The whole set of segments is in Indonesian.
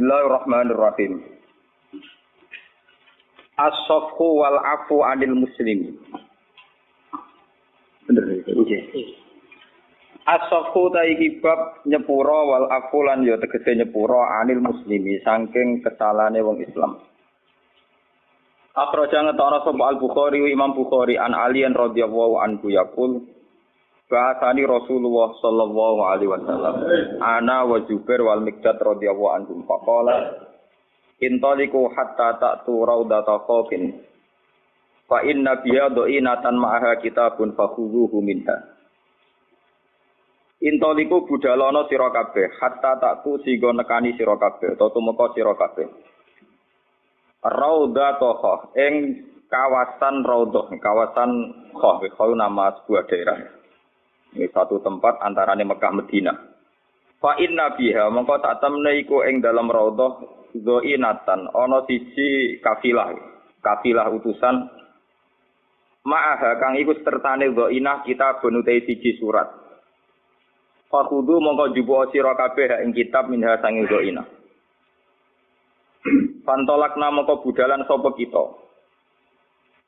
Bismillahirrahmanirrahim. As-safhu wal afu 'anil muslimi. Bener iki. As-safhu ta iki bab nyepura wal afu lan ya tegese nyepura 'anil muslimi saking kesalahane wong Islam. Akhraja ngetara sapa Al-Bukhari Imam Bukhari an Ali radhiyallahu anhu yaqul Bahasani Rasulullah sallallahu alaihi wasallam ana wa Jubair wal Miqdad radhiyallahu anhum faqala intaliqu hatta ta'tu raudata khafin fa inna biya do'inatan ma'aha kitabun fakhudhuhu minha intaliqu budalana sira kabeh hatta ta'tu sigo nekani sira kabeh utawa tumeka sira kabeh raudata khaf ing kawasan raudhah kawasan khaf nama sebuah daerah. Ini satu tempat antarane Mekah Madinah. Fa inna biha mongko tak temne iku ing dalam raudhah zoinatan ana siji kafilah utusan ma'aha kang iku sertane zoinah kita benutai siji surat. Fa kudu mongko jubo sira kabeh ing kitab minha sange zoinah. Pantolakna mongko budalan sapa kita.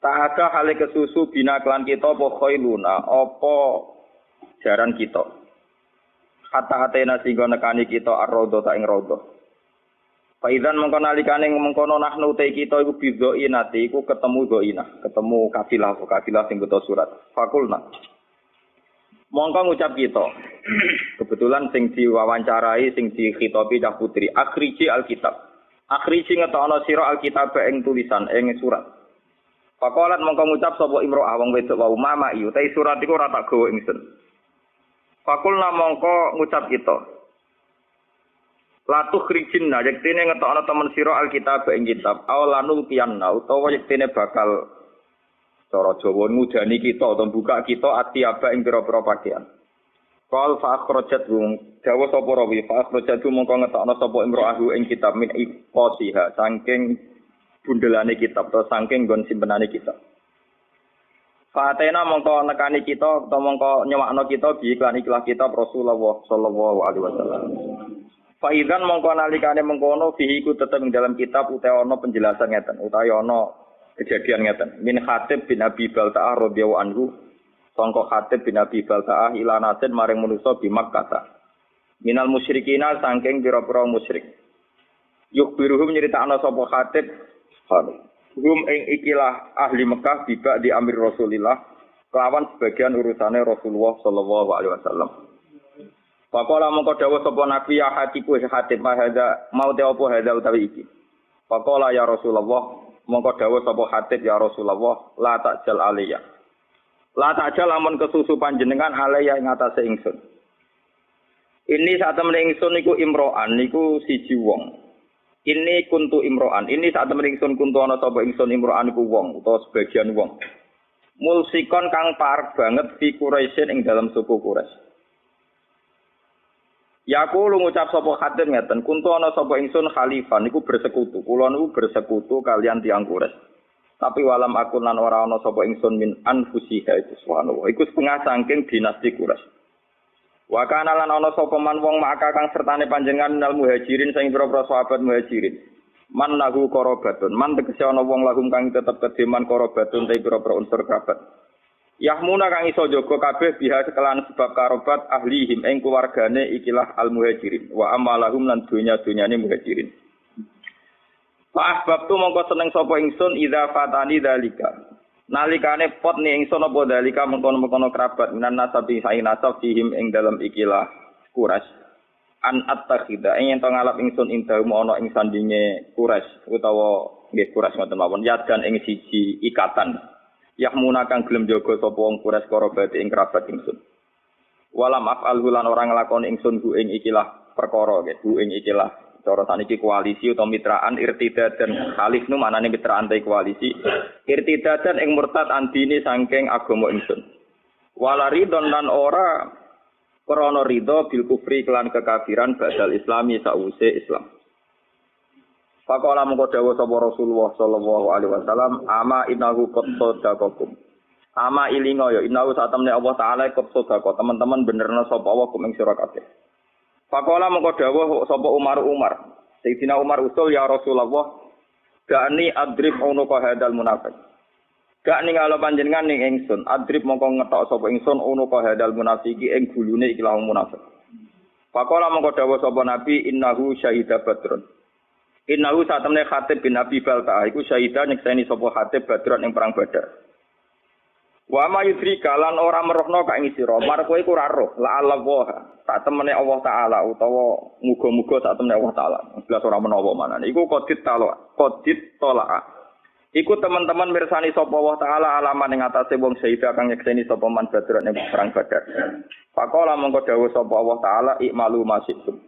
Tak ada hale kesusu bina klan kita apa khailuna apa jaran kita. Hatta atena singgo nekani kita ar-raudhah ta ing raudhah. Faizan mengko nalikane mengkono nahnu te kita iku bizoinati iku ketemu zoinah, ketemu kafilah sing beto surat. Fakulna. Mongko ngucap kita. Kebetulan sing diwawancarai sing dikhitopi cah putri, akhriji alkitab. Akhriji ngetokno sira alkitab ing tulisan ing surat. Faqalat mongko ngucap sapa imro'ah wong wedok wau mama iku te surat iku ora tak gawa ingsun. Fakulna mongko ngucap kita. Latuh khrijinna yektene ngetokno temen sira alkitab ing kitab awalanul kiyanna utawa yektene bakal cara Jawa ngudani kita utawa buka kita atiaba ing pira-pira pakaian. Qal fa akhrajat dawa sapa rawi fa akhrajat mongko ngetokno sapa imro'ahu ing kitab min iqasiha saking bundelane kitab atau saking nggon simpenane kitab. Fatena mongko nekani kita utawa mongko nyewakno kita bi iklan kitab Rasulullah sallallahu alaihi wasallam. Faizan mongko nalikane mengkono fihi ku tetep ing dalam kitab utawa ana penjelasan ngeten utawa ana kejadian ngeten. Min Khatib bin Abi Balta'ah radhiyallahu anhu sangka Khatib bin Abi Balta'ah ila nasin maring manusa bi Makkah. Minal musyrikina saking pira-pira musyrik. Yukbiruhum nyritakno sapa Khatib Hum ing ikilah ahli Mekah tiba di amir Rasulillah kelawan sebagian urusane Rasulullah sallallahu alaihi wasallam. Faqala mongko dawuh sapa nabi ya hatiku Khatib mahadza mau te apa hadza utawi iki. Faqala ya Rasulullah mongko dawuh sapa Khatib ya Rasulullah la ta'jal aliyya. La ta'jal lamun kesusu panjenengan aliyya ing atase ingsun. Ini saat temen ingsun niku imro'an niku siji wong. Ini kuntu imro'an. Ini saat temen ingsun kuntu ana sapa ingsun imro'an iku wong utawa sebagian wong. Mulsikon kang parek banget fi Quraisyin ing dalam suku Quraisy. Yaku lu ngucap sapa Khatib ngeten, kuntu ana sapa ingsun khalifah niku bersekutu. Kula niku bersekutu kalian tiyang Quraisy. Tapi walam akun lan ora ana sapa ingsun min anfusiha itu subhanallah. Iku setengah saking dinasti Quraisy. Wa kana lan ana sapa man wong maka kang sertane panjenengan minal muhajirin sing pira-pira sahabat muhajirin. Man lahu qarabatun, man tegese ana wong lahum kang tetep kedeman qarabatun te pira-pira unsur kerabat. Yahmuna kang iso jaga kabeh biha sekelahan sebab karabat ahlihim ing keluargane ikilah al muhajirin wa amalahum lan dunya-dunyane muhajirin. Fa ahbabtu mongko seneng sapa ingsun idza fatani dzalika. Nalikane pot ni ingsun apa dalika mengkono-mengkono kerabat minan nasabi saing nasab fihim ing dalam ikilah Quraisy an attakhida ing ento ngalap ingsun ing dalem ana ing sandinge Quraisy utawa nggih Quraisy ngoten mawon yadan ing siji ikatan yahmuna kang gelem jaga sapa wong Quraisy karabat ing kerabat ingsun walam af'al lan ora nglakoni ingsun ku ing ikilah perkara nggih ku ing ikilah cara saniki koalisi utawa mitraan irtidadan khalif nu manane mitraan te koalisi irtidadan ing murtad antine saking agama ingsun wala ridon lan ora krana ridho bil kufri kelan kekafiran badal islami sause Islam. Faqala mongko dawuh sapa Rasulullah sallallahu alaihi wasallam ama innahu qad sadaqakum. Ama ilinga ya innahu satamne Allah taala qad sadaqa teman-teman benerna sapa Allah kum ing sira kabeh. Faqala mongko dawuh sapa Umar Sayyidina Umar usul ya Rasulullah, gani adrib unuka hadal munafiq. Gak ningalo panjenengan ning ingsun, adrib mongko ngetok sapa ingsun unuka hadal munafiki ing gulune iki lawan munafik. Pakola mongko dawuh sapa Nabi innahu syahida badrun. Innahu satemene Khatib bin Abi Balta iku syahida nyekseni sapa Khatib badrun ing perang Badar. Wa ma yudrika lan ora merohno ka ing sira, mar kowe iku ora roh, la Allah sak temene Allah taala utawa muga-muga sak temene Allah taala. Jelas ora menawa manane. Iku qadit tolak. Iku teman-teman mirsani sapa Allah taala alaman ing atase wong syahida kang nyekseni sapa man badrun ing perang Badar. Faqala mongko dawuh sapa Allah taala ikmalu masikum.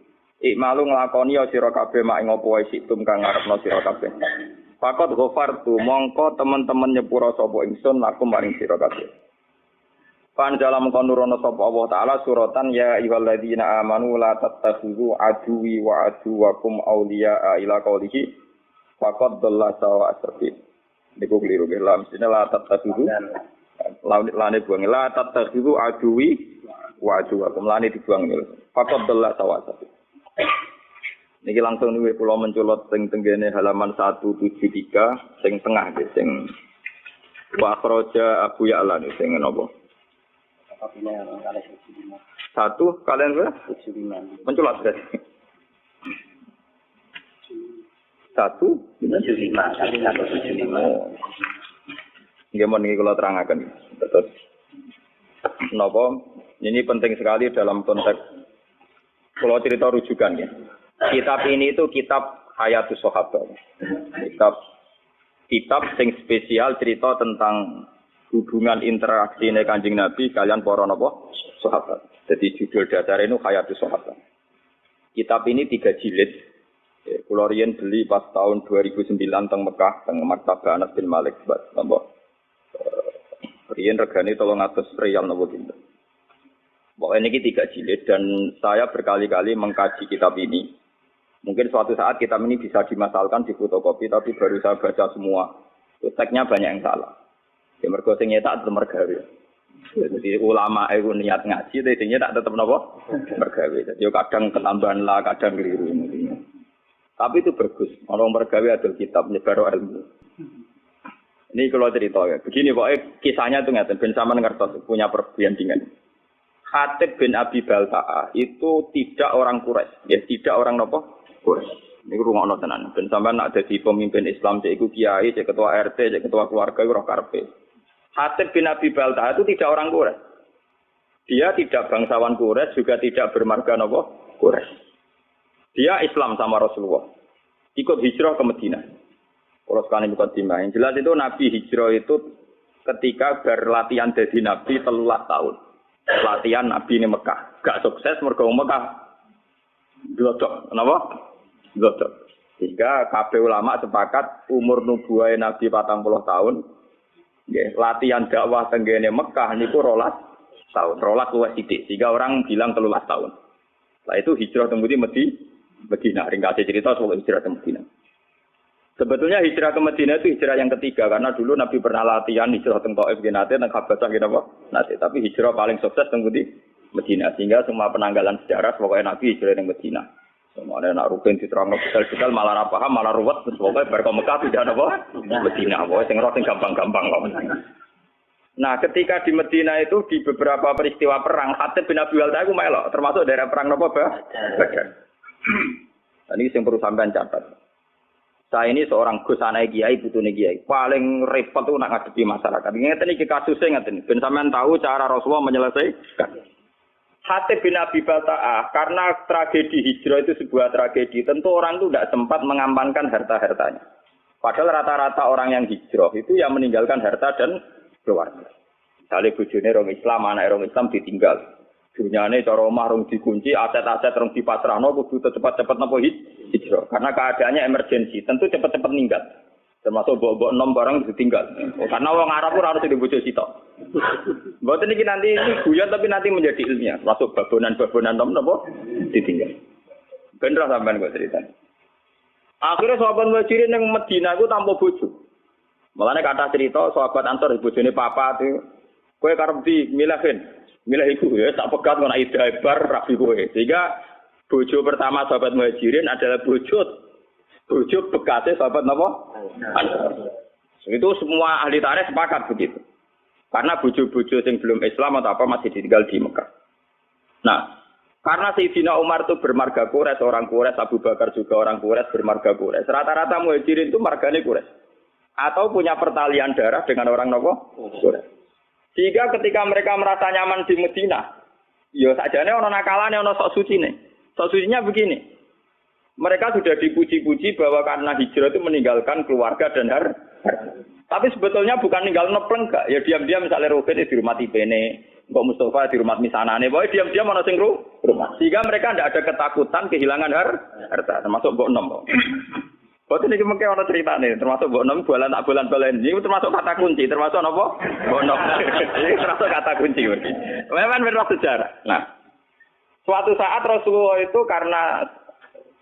Ikmalu nglakoni sira kabeh mak ing apa wae situm kang ngarepno sira kabeh. Fakot ghafartu mongko teman-teman nyepura sapa ingsun lakum maring sira kabeh. Panjala mongko nurono sapa Allah taala suratan ya ayyuhalladzina amanu la tattakhidhu aduwi wa aduwakum awliya ila qaulihi faqad dalla sawa asfi. Niku kliru ge lam sine la tattakhidhu lane buang la tattakhidhu aduwi wa aduwakum lane dibuang niku. Faqad dalla sawa asfi. Niki langsung niku kula menculot sing tenggene halaman 173 sing tengah nggih sing wa akhraja Abu Ya'la niku sing napa? Satu kalian berapa? Menculot guys. Satu 75 kali 175. Nggih mon niki kula terangaken. Terus napa? Ini penting sekali dalam konteks kula cerita rujukan ya. Kitab ini itu kitab Hayatus Sahabat. Kitab sing spesial cerita tentang hubungan interaksi Kanjeng Nabi kalian para napa sahabat. Jadi judul dasar ini Hayatus Sahabat. Kitab ini 3 jilid. Kula riyen beli pas tahun 2009 teng Mekah, teng Maktabah Anas bin Malik, napa. Riyen regane 300 riyal napa dinten. Pokoknya ini 3 jilid dan saya berkali-kali mengkaji kitab ini. Mungkin suatu saat kitab ini bisa dimasalkan di fotokopi, tapi baru saya baca semua. Teksnya banyak yang salah. Ya mergo sing nyetak tetep mergawe. Jadi ulama itu niat ngaji, tapi tak tetep napa? Mergawe. Jadi kadang ketambahan lah, kadang keliru. Tapi itu bagus. Orang mergawe ada kitab nyebar ilmu. Ini kalau cerita ya. Begini pokoknya kisahnya itu ngeten ben sampean ngertos punya perbandingan. Khatib bin Abi Balta'a itu tidak orang Quraisy, ya tidak orang napa? Quraisy. Niku rungokno tenan. Ben sampean nak dadi pemimpin Islam cek iku kiai, cek ketua RT, cek ketua keluarga iku ora karepe. Khatib bin Abi Balta'a itu tidak orang Quraisy. Dia tidak bangsawan Quraisy, juga tidak bermarga napa? Quraisy. Dia Islam sama Rasulullah. Ikut hijrah ke Madinah. Kalau sekali bukan timah. Yang jelas itu Nabi hijrah itu ketika berlatihan jadi Nabi 13 tahun. Latihan Nabi ini Mekah. Gak sukses mergo Mekah. Glodok. Kenapa? Glodok. Sehingga kabeh ulama sepakat umur nubuwah Nabi 40 tahun. Nggih, latihan dakwah tenggene Mekah niku 12 tahun. 12 luwih sithik. Sehingga orang bilang 13 tahun. Lah itu hijrah teng Madinah. Ringkasnya cerita soal hijrah ke Madinah. Sebetulnya hijrah ke Madinah itu hijrah yang ketiga karena dulu Nabi pernah latihan hijrah teng Thaif nate nang Habasah gitu apa? Nate, tapi hijrah paling sukses teng Madinah sehingga semua penanggalan sejarah pokoknya Nabi hijrah teng Madinah. Semuanya nak rugen diterangno detail-detail malah ora paham malah ruwet pokoknya bar Mekah tidak apa? Madinah pokoknya sing gampang-gampang kok. Nah, ketika di Madinah itu di beberapa peristiwa perang Khatib bin Abi Balta'a itu melok termasuk daerah perang napa Badar. Nah, ini yang perlu sampean catat. Saya ini seorang gus anak kiai, putune kiai. Paling repot tuh nak ngadepi masyarakat. Ngeten iki kasusnya ngeten. Ben sampean tahu cara Rasulullah menyelesaikan. Khatib bin Abi Balta'a karena tragedi hijrah itu sebuah tragedi. Tentu orang itu tidak sempat mengamankan harta-hartanya. Padahal rata-rata orang yang hijrah itu yang meninggalkan harta dan keluarga. Misalnya bojone orang Islam, anak orang Islam ditinggal. Dunyane cara omah rong dikunci, aset-aset rong dipasrahno kudu cepat-cepat napa hijrah. Karena keadaannya emergensi, tentu cepat-cepat ninggal. Termasuk mbok-mbok enom barang ditinggal. Karena wong Arab ora harus dibojo sitok. Mboten iki nanti ini guyon tapi nanti menjadi ilmiah. Masuk babonan-babonan nom napa ditinggal. Bener sampean kok cerita. Akhirnya sahabat Muhajirin yang Madinah itu tanpa bojo. Makanya kata cerita sahabat Ansor bojone papa itu kowe karep di milih iku ya tak pegat ngono ida bar rabi kowe. Sehingga bojo pertama sahabat Muhajirin adalah bojo Bojo bekasnya sahabat napa? Itu semua ahli tarikh sepakat begitu. Karena bojo-bojo yang belum Islam atau apa masih ditinggal di Mekah. Nah, karena Sayyidina Umar itu bermarga Quraisy, orang Quraisy, Abu Bakar juga orang Quraisy, bermarga Quraisy. Rata-rata muhajirin itu margane Quraisy. Atau punya pertalian darah dengan orang nopo? Quraisy. Sehingga ketika mereka merasa nyaman di Madinah, ya sajane ana nakalane ana sok sucine. Sok sucinya begini. Mereka sudah dipuji-puji bahwa karena hijrah itu meninggalkan keluarga dan harta. Tapi sebetulnya bukan ninggal nepleng gak. Ya diam-diam misalnya Ruben di rumah Ibene, Mbak Mustafa di rumah misanane, pokoknya diam-diam ana sing rumah. Sehingga mereka tidak ada ketakutan kehilangan harta, termasuk Mbok Nom. Boten iki mengke ana critane, termasuk Mbok Nom bulan tak bulan-bulan ini termasuk kata kunci, termasuk napa? Mbok Nom. Ini termasuk kata kunci berarti. Memang benar sejarah. Nah, suatu saat Rasulullah itu karena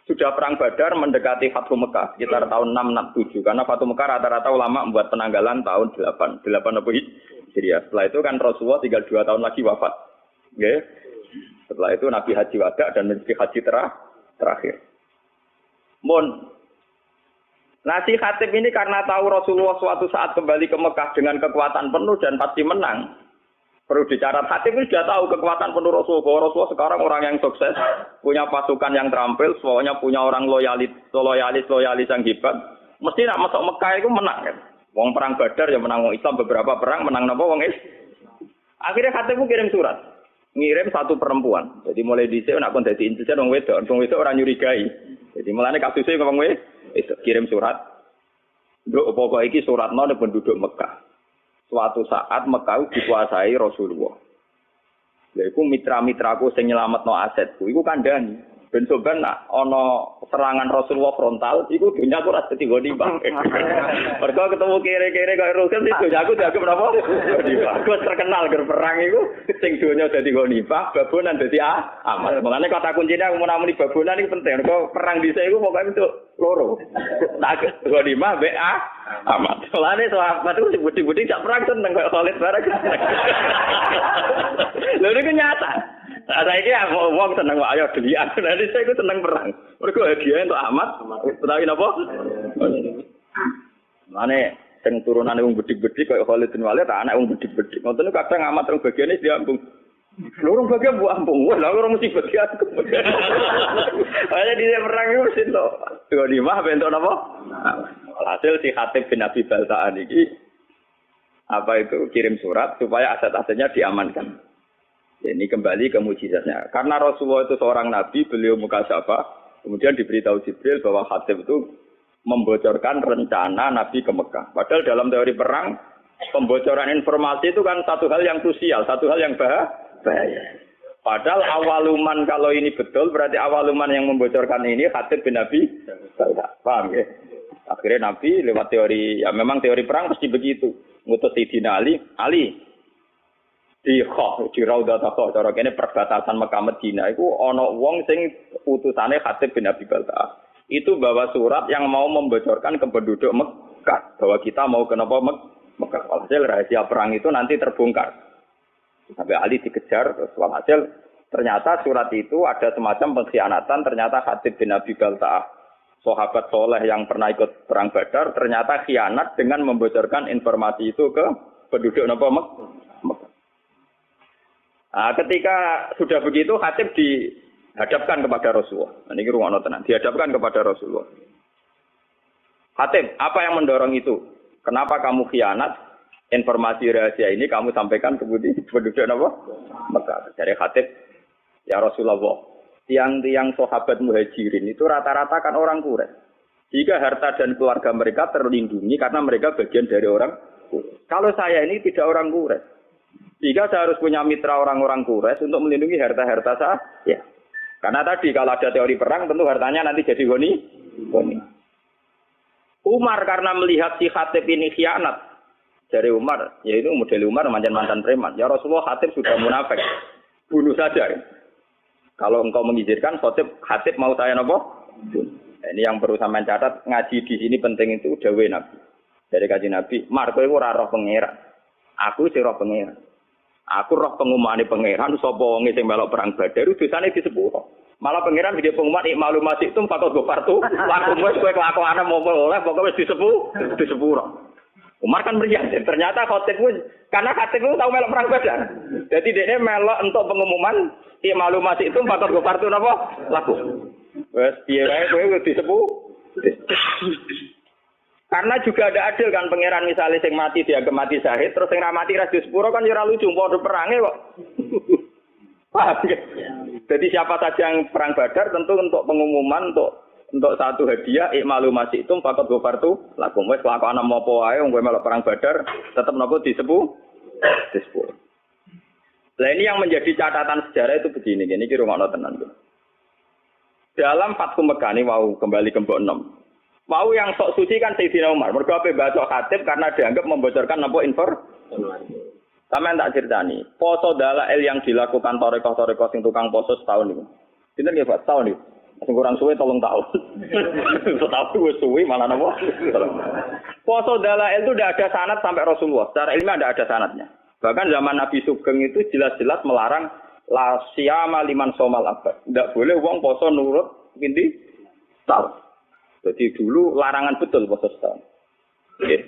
sudah perang Badar mendekati Fathu Mekah sekitar tahun 667 karena Fathu Mekah rata-rata ulama membuat penanggalan tahun 8 apa Hijriah. Setelah itu kan Rasulullah tinggal 2 tahun lagi wafat. Okay. Setelah itu Nabi Haji Wada dan Nabi Haji terakhir. Nasi Khatib ini karena tahu Rasulullah suatu saat kembali ke Mekah dengan kekuatan penuh dan pasti menang. Perlu dicatat, Khatib ini sudah tahu kekuatan penuh Rasulullah. Bahwa Rasulullah sekarang orang yang sukses, punya pasukan yang terampil, semuanya punya orang loyalis yang hebat. Mesti nak masuk Mekah itu menang kan. Wong perang Badar ya menang wong Islam, beberapa perang menang napa wong Islam. Akhirnya Khatib kirim surat. Ngirim satu perempuan. Jadi mulai dhisik nek kon dadi intelijen wong wedok ora nyurigai. Jadi mulane kasusnya wong wedok kirim surat. Nduk pokok iki suratno nek penduduk Mekah. Suatu saat Mekah dikuasai Rasulullah. Lha iku mitra-mitraku sing nyelametno asetku iku kandhani. Ben soban nak ana serangan Rasulullah frontal iku dunya aku ora dadi ghanimah. Mergo ketemu kere-kere kaya Rasul itu aku dianggap napa? Ghanimah. Aku terkenal ger perang iku sing dunya dadi ghanimah, babonan dadi amal. Mulane kata kuncine aku muni babonan iki penting. Mergo perang dhisik iku pokoke untuk loro. Tak ghanimah mbek amal. Mulane sahabat itu budi-budi jak perang seneng kaya Khalid bareng. Lha niku nyata. Ada ini wong seneng wae ayo delian. Nanti saya iku seneng perang. Mergo hadiah untuk amat. Utawi napa? Mane sing turunane wong bedik-bedik kaya Khalid bin Walid anak wong bedik-bedik. Ngoten kadang amat rong bagiane diambung. Lurung bagian bu ampung. Wah, lha ora mesti bagian. Ada di perang iku mesti to. Dua lima bentuk napa? Hasil si Khatib bin Abi Balta'an iki apa itu kirim surat supaya aset-asetnya diamankan. Ini kembali ke mukjizatnya. Karena Rasulullah itu seorang nabi, beliau mukasyafah, kemudian diberitahu Jibril bahwa Khatib itu membocorkan rencana Nabi ke Mekah. Padahal dalam teori perang, pembocoran informasi itu kan satu hal yang krusial, satu hal yang bahaya. Padahal awaluman kalau ini betul, berarti awaluman yang membocorkan ini Khatib bin Abi. Paham ya? Akhirnya Nabi lewat teori, ya memang teori perang pasti begitu. Ngutus Sayyidina Ali. Di Raudhah Taqwa cara kene perbatasan Mekah Madinah iku ana wong sing utusane Khatib bin Abi Balta'ah. Itu bawa surat yang mau membocorkan ke penduduk Mekah bahwa kita mau ke Mekah. Hasil rahasia perang itu nanti terbongkar. Sampai Ali dikejar terus hasil ternyata surat itu ada semacam pengkhianatan. Ternyata Khatib bin Abi Balta'ah, sahabat soleh yang pernah ikut perang Badar, ternyata khianat dengan membocorkan informasi itu ke penduduk Mekah. Nah, ketika sudah begitu Khatib dihadapkan kepada Rasulullah. Nah, ini ruang tenang. Dihadapkan kepada Rasulullah. Khatib, apa yang mendorong itu? Kenapa kamu khianat? Informasi rahasia ini kamu sampaikan ke penduduk Mekah. Dari Khatib, ya Rasulullah, tiang-tiang sahabat muhajirin itu rata-rata kan orang Quraisy. Jika harta dan keluarga mereka terlindungi karena mereka bagian dari orang Quraisy. Kalau saya ini tidak orang Quraisy. Jika saya harus punya mitra orang-orang Quraisy untuk melindungi harta-harta saya. Ya. Karena tadi kalau ada teori perang tentu hartanya nanti jadi goni. Umar karena melihat si Khatib ini khianat dari Umar, yaitu model Umar mantan preman. Ya Rasulullah, Khatib sudah munafik. Bunuh saja. Kalau engkau mengizinkan Khatib mau saya nopo? Ini yang perlu sampean catat, ngaji di sini penting itu dawuh Nabi. Dari kaji Nabi, Marko iku ora roh pangeran. Aku sing roh pangeran. Aku roh pengumumane pangeran sapa wong sing melok perang Badar dosane disepuro. Malah pangeran video pengumuman ikmalu masih itu fakot gofartu. Lakum wis kowe kelakuane mau oleh pokoke wis disepuro. Umar kan meriah. Ternyata khotib wis karena khotib itu tahu melok perang Badar. Jadi dia melok untuk pengumuman ikmalu masih itu fakot gofartu napa? Lakum. Wes piye wae kowe wis disepuro. Karena juga ada adil kan pangeran misalnya sing mati dia mati syahid terus sing ra mati ra disepuro kan ya ora lucu padha perange kok. Paham ya? Jadi siapa saja yang perang Badar tentu untuk pengumuman untuk satu hadiah ikmalu masih itu fakot gofartu lakum wis kelakuan apa wae wong kowe melok perang Badar tetep napa disepuro. Lah ini yang menjadi catatan sejarah itu begini iki rungokno tenan. Dalam Fathu Mekah ini mau kembali ke Mbok 6. Mau yang sok suci kan Sayyidina Umar. Mergo ape baca khatib karena dianggap membocorkan napa informasi. Sampeyan tak ceritani, poso dalail yang dilakukan toreko-toreko sing tukang poso setahun niku. Pinten nggih Pak, setahun niku. Sing kurang suwe 3 tahun. Setahun wis suwe malah napa? Poso dalail itu tidak ada sanad sampai Rasulullah. Secara ilmiah tidak ada sanadnya. Bahkan zaman Nabi Sugeng itu jelas-jelas melarang la siyama liman somal abad. Tidak boleh wong poso nurut pinti tahun. Jadi dulu larangan betul poso setahun.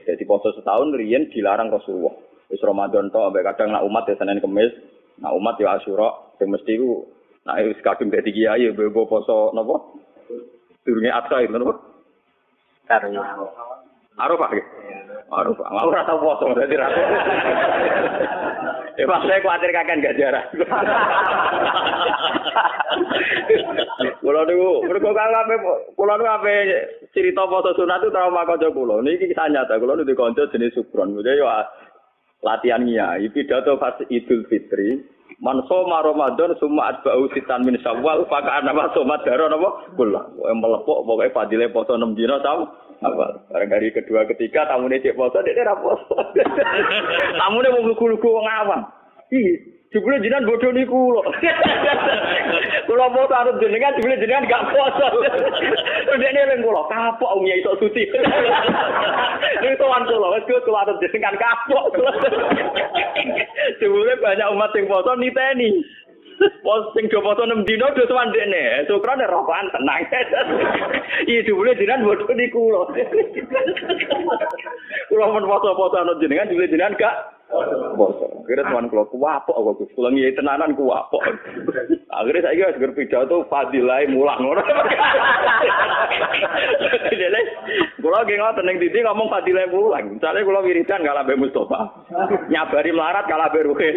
Jadi poso setahun riyen dilarang Rasulullah. Wis Ramadan tok ambek kadang nak umat ya Senin Kamis, nak umat ya Asyura, sing mesti ku nak wis kadung dadi kiai ya mbok poso napa? Durunge Adha itu napa? Arafah nggih. Arafah. Ora tau poso dadi ra. Pas saya khawatir kakek enggak jarah. Kula niku mergo kula niku ape cerita poso sunat itu trauma kanca kula. Niki kisah nyata kula niku kanca jenis Subron. Jadi yo latihan kiai pidato pas Idul Fitri. Man soma Ramadan summa atba'u sitan min Syawal fa kana ma soma daro napa? Kula. Melepok pokoke fadile poso 6 dina tau. Apa? Bareng hari kedua ketiga tamune cek poso dekne ra poso. Tamune wong lugu-lugu wong awam. Ih, jebule jenengan bodho niku lho. Kula mau arep jenengan jebule jenengan gak poso. Dekne eling kula kapok wong iso suci. Niku tuan kula wis kula arep jenengan kapok. Jebule banyak umat sing poso niteni. Pos sing do poso 6 dina do sowan dekne. Syukrane rokokan tenang. Iya jebule jenengan bodho niku lho. Kula mun poso-poso ana jenengan jebule jenengan gak poso. Kira tuan kula kuwapok kok kula ngiyi tenanan kuwapok. Akhire saiki wis pidato fadilah mulang ngono. Jadi kula nggih ngoten ning titik ngomong fadilah mulang. Misale kula wiridan kalah Mbak Mustofa. Nyabari melarat kalah Mbak Ruhin.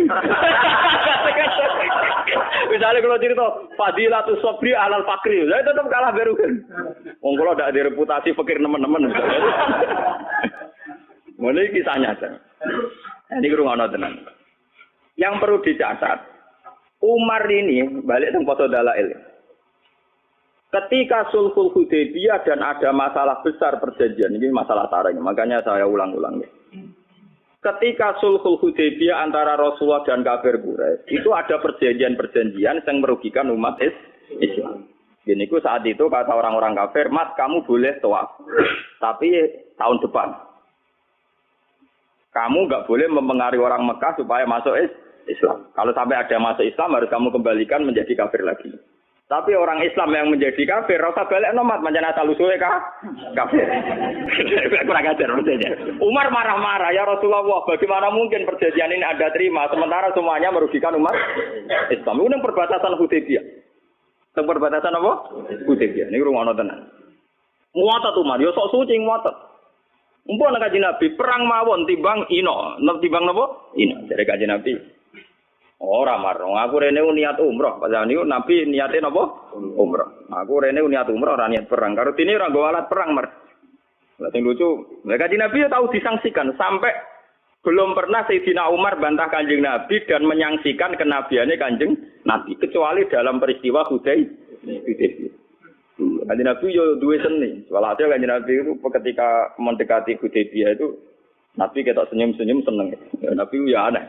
Misalnya kalau cerita fadilatus sabri alal fakri, saya tetap kalah Mbak Ruhin. Wong kula ndak ada reputasi fakir teman-teman. Mulai kisahnya saja. Ini kurang tenan. Yang perlu dicatat, Umar ini balik ke poso dalail. Ketika Sulhul Hudaybiyah dan ada masalah besar perjanjian, ini masalah tarik, makanya saya ulang-ulang. Ketika Sulhul Hudaybiyah antara Rasulullah dan kafir Quraisy, itu ada perjanjian-perjanjian yang merugikan umat Islam. Jadi saat itu kata orang-orang kafir, "Mas, kamu boleh tawaf, tapi tahun depan. Kamu nggak boleh mempengaruhi orang Mekah supaya masuk Islam. Kalau sampai ada masuk Islam harus kamu kembalikan menjadi kafir lagi. Tapi orang Islam yang menjadi kafir, rasa balik nomat macam asal usulnya kafir. Kurang ajar maksudnya. Umar marah-marah, ya Rasulullah, bagaimana mungkin perjanjian ini Anda terima sementara semuanya merugikan umat Islam. Ini perbatasan Hudaybiyah. Perbatasan apa? Hudaybiyah. Ini rumah tenan. Muatat Umar, yo sok suci muatat. Mumpun Kanjeng Nabi perang mawon timbang ino, timbang napa? Ino dari Kanjeng Nabi. Ora marung, aku rene niat umroh. Padahal niku Nabi niate napa? Umroh. Aku rene niat umroh ora niat perang. Karo dene ora nggo alat perang, Mar. Lah sing lucu, Kanjeng Nabi ya tahu disangsikan sampai belum pernah Sayyidina Umar bantah Kanjeng Nabi dan menyangsikan kenabiannya Kanjeng Nabi kecuali dalam peristiwa Hudaybiyah. Kanjeng Nabi yo duwe seni. Walhasil Kanjeng Nabi itu ketika mendekati Hudaybiyah itu Nabi ketok senyum-senyum seneng. Ya, Nabi ya aneh,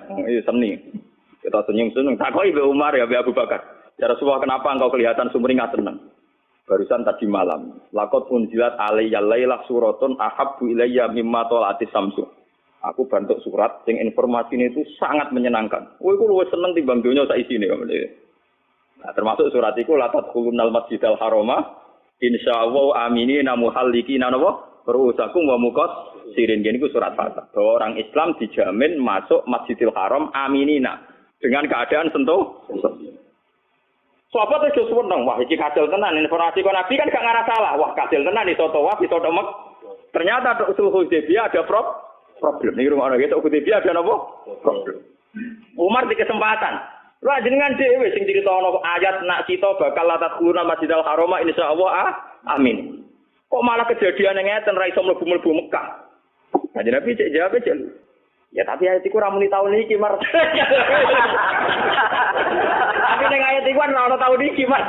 seni. Ketok senyum-senyum. Takoki Mbak Umar ya Mbak Abu Bakar. Ya Rasulullah kenapa engkau kelihatan sumringah seneng? Barusan tadi malam. Laqad unzilat alayya lailah suratun ahabbu ilayya mimma talati samsu. Aku bantuk surat sing informasinya itu sangat menyenangkan. Kowe iku luwih seneng timbang donya sak isine. Nah, termasuk surat itu la tadkhulunal masjidal harama insyaallah aminina muhallikina napa ru'usakum wa muqassirin. Ini ku surat Fatah. Bahwa orang Islam dijamin masuk Masjidil Haram aminina dengan keadaan sentuh. Sahabat itu seneng, wah iki kasil tenan informasi kon Nabi kan gak ngarah salah. Wah kasil tenan iso tawaf iso mek. Ternyata usul Hudaybiyah ada problem. Ning rumah ana gitu Hudaybiyah ada napa? Problem. Umar di kesempatan lha jenengan dhewe sing dicritakno ayat nak kita bakal latat khuluna Masjidil Haram insyaallah amin. Kok malah kejadian ngeten ra iso mlebu-mlebu Mekah. Kanjeng Nabi cek jawab aja. Ya tapi ayat iku ra muni taun iki, Mar. Tapi ning ayat iku ora ono taun iki, Mar.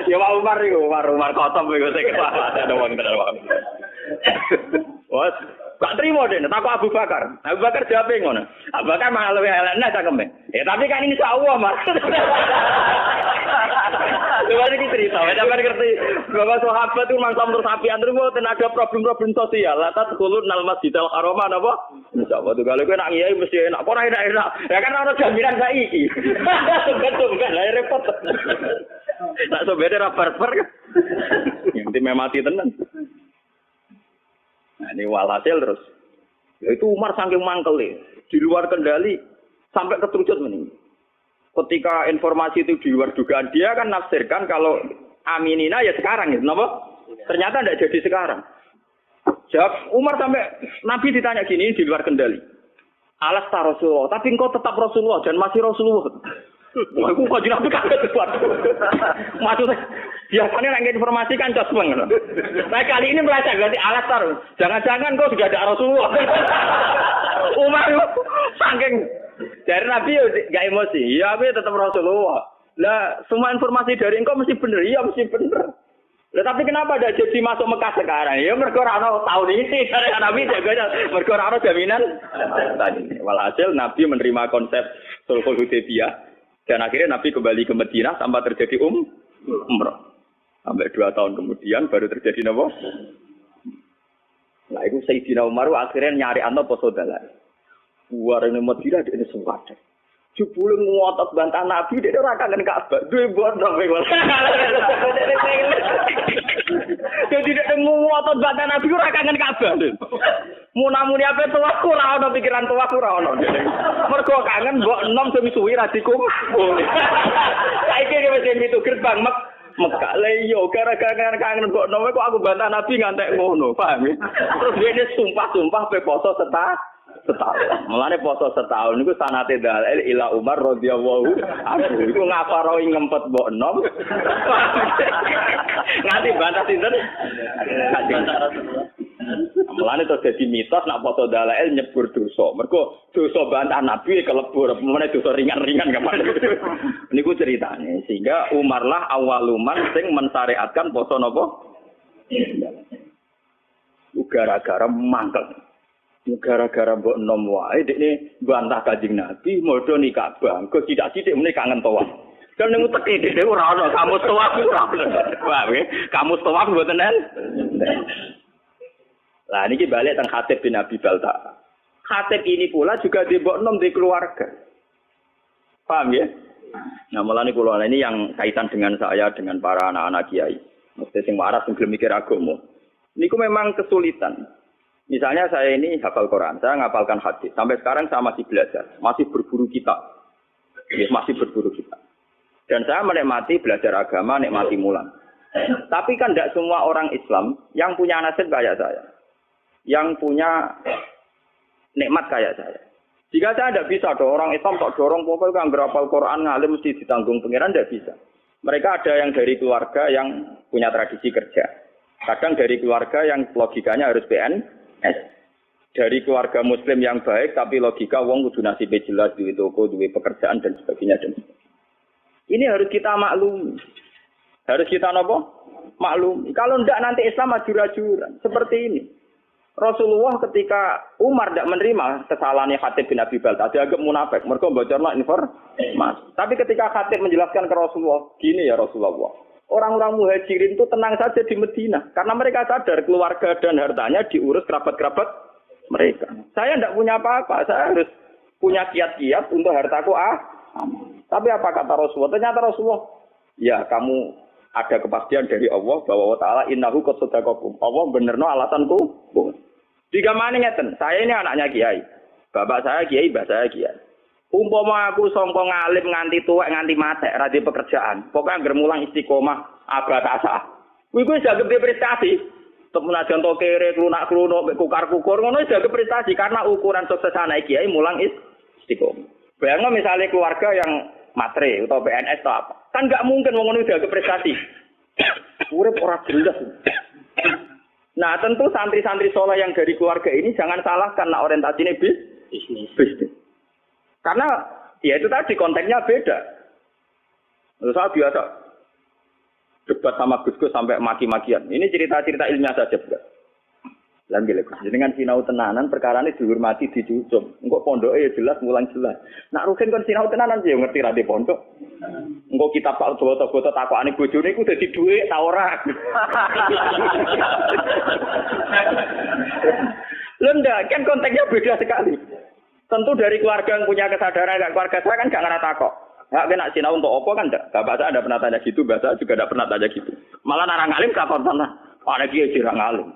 Ya Pak Umar iku, Umar kotom iku sing ada wong tenan wae. Wes gak terima deh, takut Abu Bakar. Abu Bakar jawabnya ngono. Abu Bakar malah lebih eloknya cakemnya. Tapi kan ini Allah, Mas. Coba ini cerita, sampai ngerti. Bahwa sahabat itu langsung terus apian terus, ada problem-problem sosial. Latat kulun nal masjidil haram apa? Insya Allah tuh kalau gue nak ngiyai mesti enak. Kok enak-enak? Ya kan orang jaminan saiki. Bukan, lah repot. Tak sebenarnya rapper kan. Yang tim mati tenan. Nah, ini walhasil terus. Ya itu Umar saking mangkel di luar kendali sampai keterucut meninggal. Ketika informasi itu di luar dugaan dia kan nafsirkan kalau aminina ya sekarang ya, kenapa? Ternyata tidak jadi sekarang. Jawab Umar sampai Nabi ditanya gini di luar kendali. Alas ta Rasulullah, tapi engkau tetap Rasulullah dan masih Rasulullah. Wah, aku kok jenenge kaget sesuatu. Maksudnya biasanya nang informasi kan cosmeng. Nah, kali ini meleset berarti alas taruh. Jangan-jangan kau sudah ada Rasulullah. Umar saking dari Nabi enggak emosi. Ya, tapi tetap Rasulullah. Lah, semua informasi dari engkau mesti benar. Iya, mesti benar. Lah, tapi kenapa tidak jadi masuk Mekah sekarang? Ya mergo ora ono tahun ini dari Nabi jaganya mergo ora ono jaminan. Walhasil Nabi menerima konsep Sulhul Hudaybiyah. Dan akhirnya Nabi kembali ke Madinah tanpa terjadi umrah. Sampai 2 tahun kemudian baru terjadi apa? Nah itu Sayyidina Umar akhirnya nyari anak poso dalan. Warene Madinah ini sempat. Jebule ngotot bantah Nabi dia ora kangen Ka'bah. Duwe bodong kowe. Jadi dia ngotot bantah Nabi ora kangen Ka'bah. Munamuni apa tuaku ora ono pikiran tuaku ora ono. Mergo kangen mbok enom sing suwi ra dikumpul. Saiki wis itu gerbang Mekah. Lah iya gara-gara kangen mbok enom kok aku bantah Nabi ngantek ngono, paham ya? Terus dia sumpah-sumpah pe poso setahun. Mulane poso setahun niku sanate dalil ila Umar radhiyallahu anhu. Iku ngaparoi ngempet mbok enom. Nganti bantah sinten? Mulane terus dadi mitos nak foto dalail nyebur dosa. Mergo dosa bantah Nabi kelebur, meneh dosa ringan-ringan kapan. Niku ceritane. Sehingga Umar lah awaluman sing mensyariatkan poso napa? Gara-gara mangkel. Gara-gara mbok enom wae dekne bantah Kanjeng Nabi modho ning Ka'bah. Engko sithik-sithik meneh kangen tawaf. Kan ning teki dekne ora ono kamus tawaf ora. Wah, kamus tawaf mboten en. Lah niki balik teng Khatib bin Abi Balta. Khatib ini pula juga di mbok enom di keluarga. Paham ya? Nah, malah ini yang kaitan dengan saya dengan para anak-anak kiai. Mesti sing waras sing gelem mikir agama. Niku memang kesulitan. Misalnya saya ini hafal Quran, saya ngapalkan hadis. Sampai sekarang saya masih belajar, masih berburu kitab. Ya, masih berburu kitab. Dan saya menikmati belajar agama, nikmati mulan. Tapi kan tidak semua orang Islam yang punya nasib kayak saya. Yang punya nikmat kayak saya. Jika saya tidak bisa, orang Islam tak dorong pokoknya nggak hafal Quran, ngalim mesti ditanggung pangeran, tidak bisa. Mereka ada yang dari keluarga yang punya tradisi kerja. Kadang dari keluarga yang logikanya harus PNS. Dari keluarga muslim yang baik, tapi logika wong kudu nasibnya jelas, duwe toko, duwe pekerjaan, dan sebagainya. Ini harus kita maklum. Harus kita apa? Maklum. Kalau tidak nanti Islam ajur-ajuran. Seperti ini. Rasulullah ketika Umar tidak menerima kesalahannya Khatib bin Abi Balta, dia agak munafik. Mereka bocorlah informasi. Tapi ketika Khatib menjelaskan ke Rasulullah, gini ya Rasulullah. Orang-orang muhajirin itu tenang saja di Madinah. Karena mereka sadar keluarga dan hartanya diurus kerabat-kerabat mereka. Saya tidak punya apa-apa. Saya harus punya kiat-kiat untuk hartaku. Tapi apa kata Rasulullah? Ternyata Rasulullah, ya kamu ada kepastian dari Allah bahwa Allah Ta'ala innahu qad sadaqakum. Allah benerno alasanku. Digamane ngeten, saya ini anaknya kiai. Bapak saya kiai, mbah saya kiai. Umpama aku sangka ngalim nganti tuwek nganti matek ra di pekerjaan. Pokoke anggere mulang istiqomah abad asah. Kuwi dianggap prestasi. Temenajan to kere klunak-klunuk mek kukar-kukur ngono dianggap prestasi karena ukuran sukses anak kiai mulang istiqomah. Bayangno misalnya keluarga yang matre atau PNS atau apa. Kan enggak mungkin wong ngono dianggap prestasi. Urip ora jelas. Nah, tentu santri-santri soleh yang dari keluarga ini jangan salahkan nah orientasinya bisnis. Karena ya itu tadi konteksnya beda. Terus saya biasa debat sama Gus-Gus sampai maki-makian. Ini cerita-cerita ilmiah saja juga. Langgil Gus, dengan sinau tenanan perkara ini dihormati dicucum. Engkau pondoknya ya jelas, mulang jelas. Nak Rukin kan sinau tenanan sih, ngerti rade pondok. Engkau kitab Pak Jowo-Jowo takokane bojone iku dadi dhuwit ta ora. Lenda kan konteksnya beda sekali. Tentu dari keluarga yang punya kesadaran, keluarga saya kan gak ngarah takok. Hak kena sinau untuk apa kan enggak? Bapak saya ada pernah tanya gitu, bahasa juga ada pernah tanya gitu. Malah orang alim takon sana. Ana kiye jirang alim.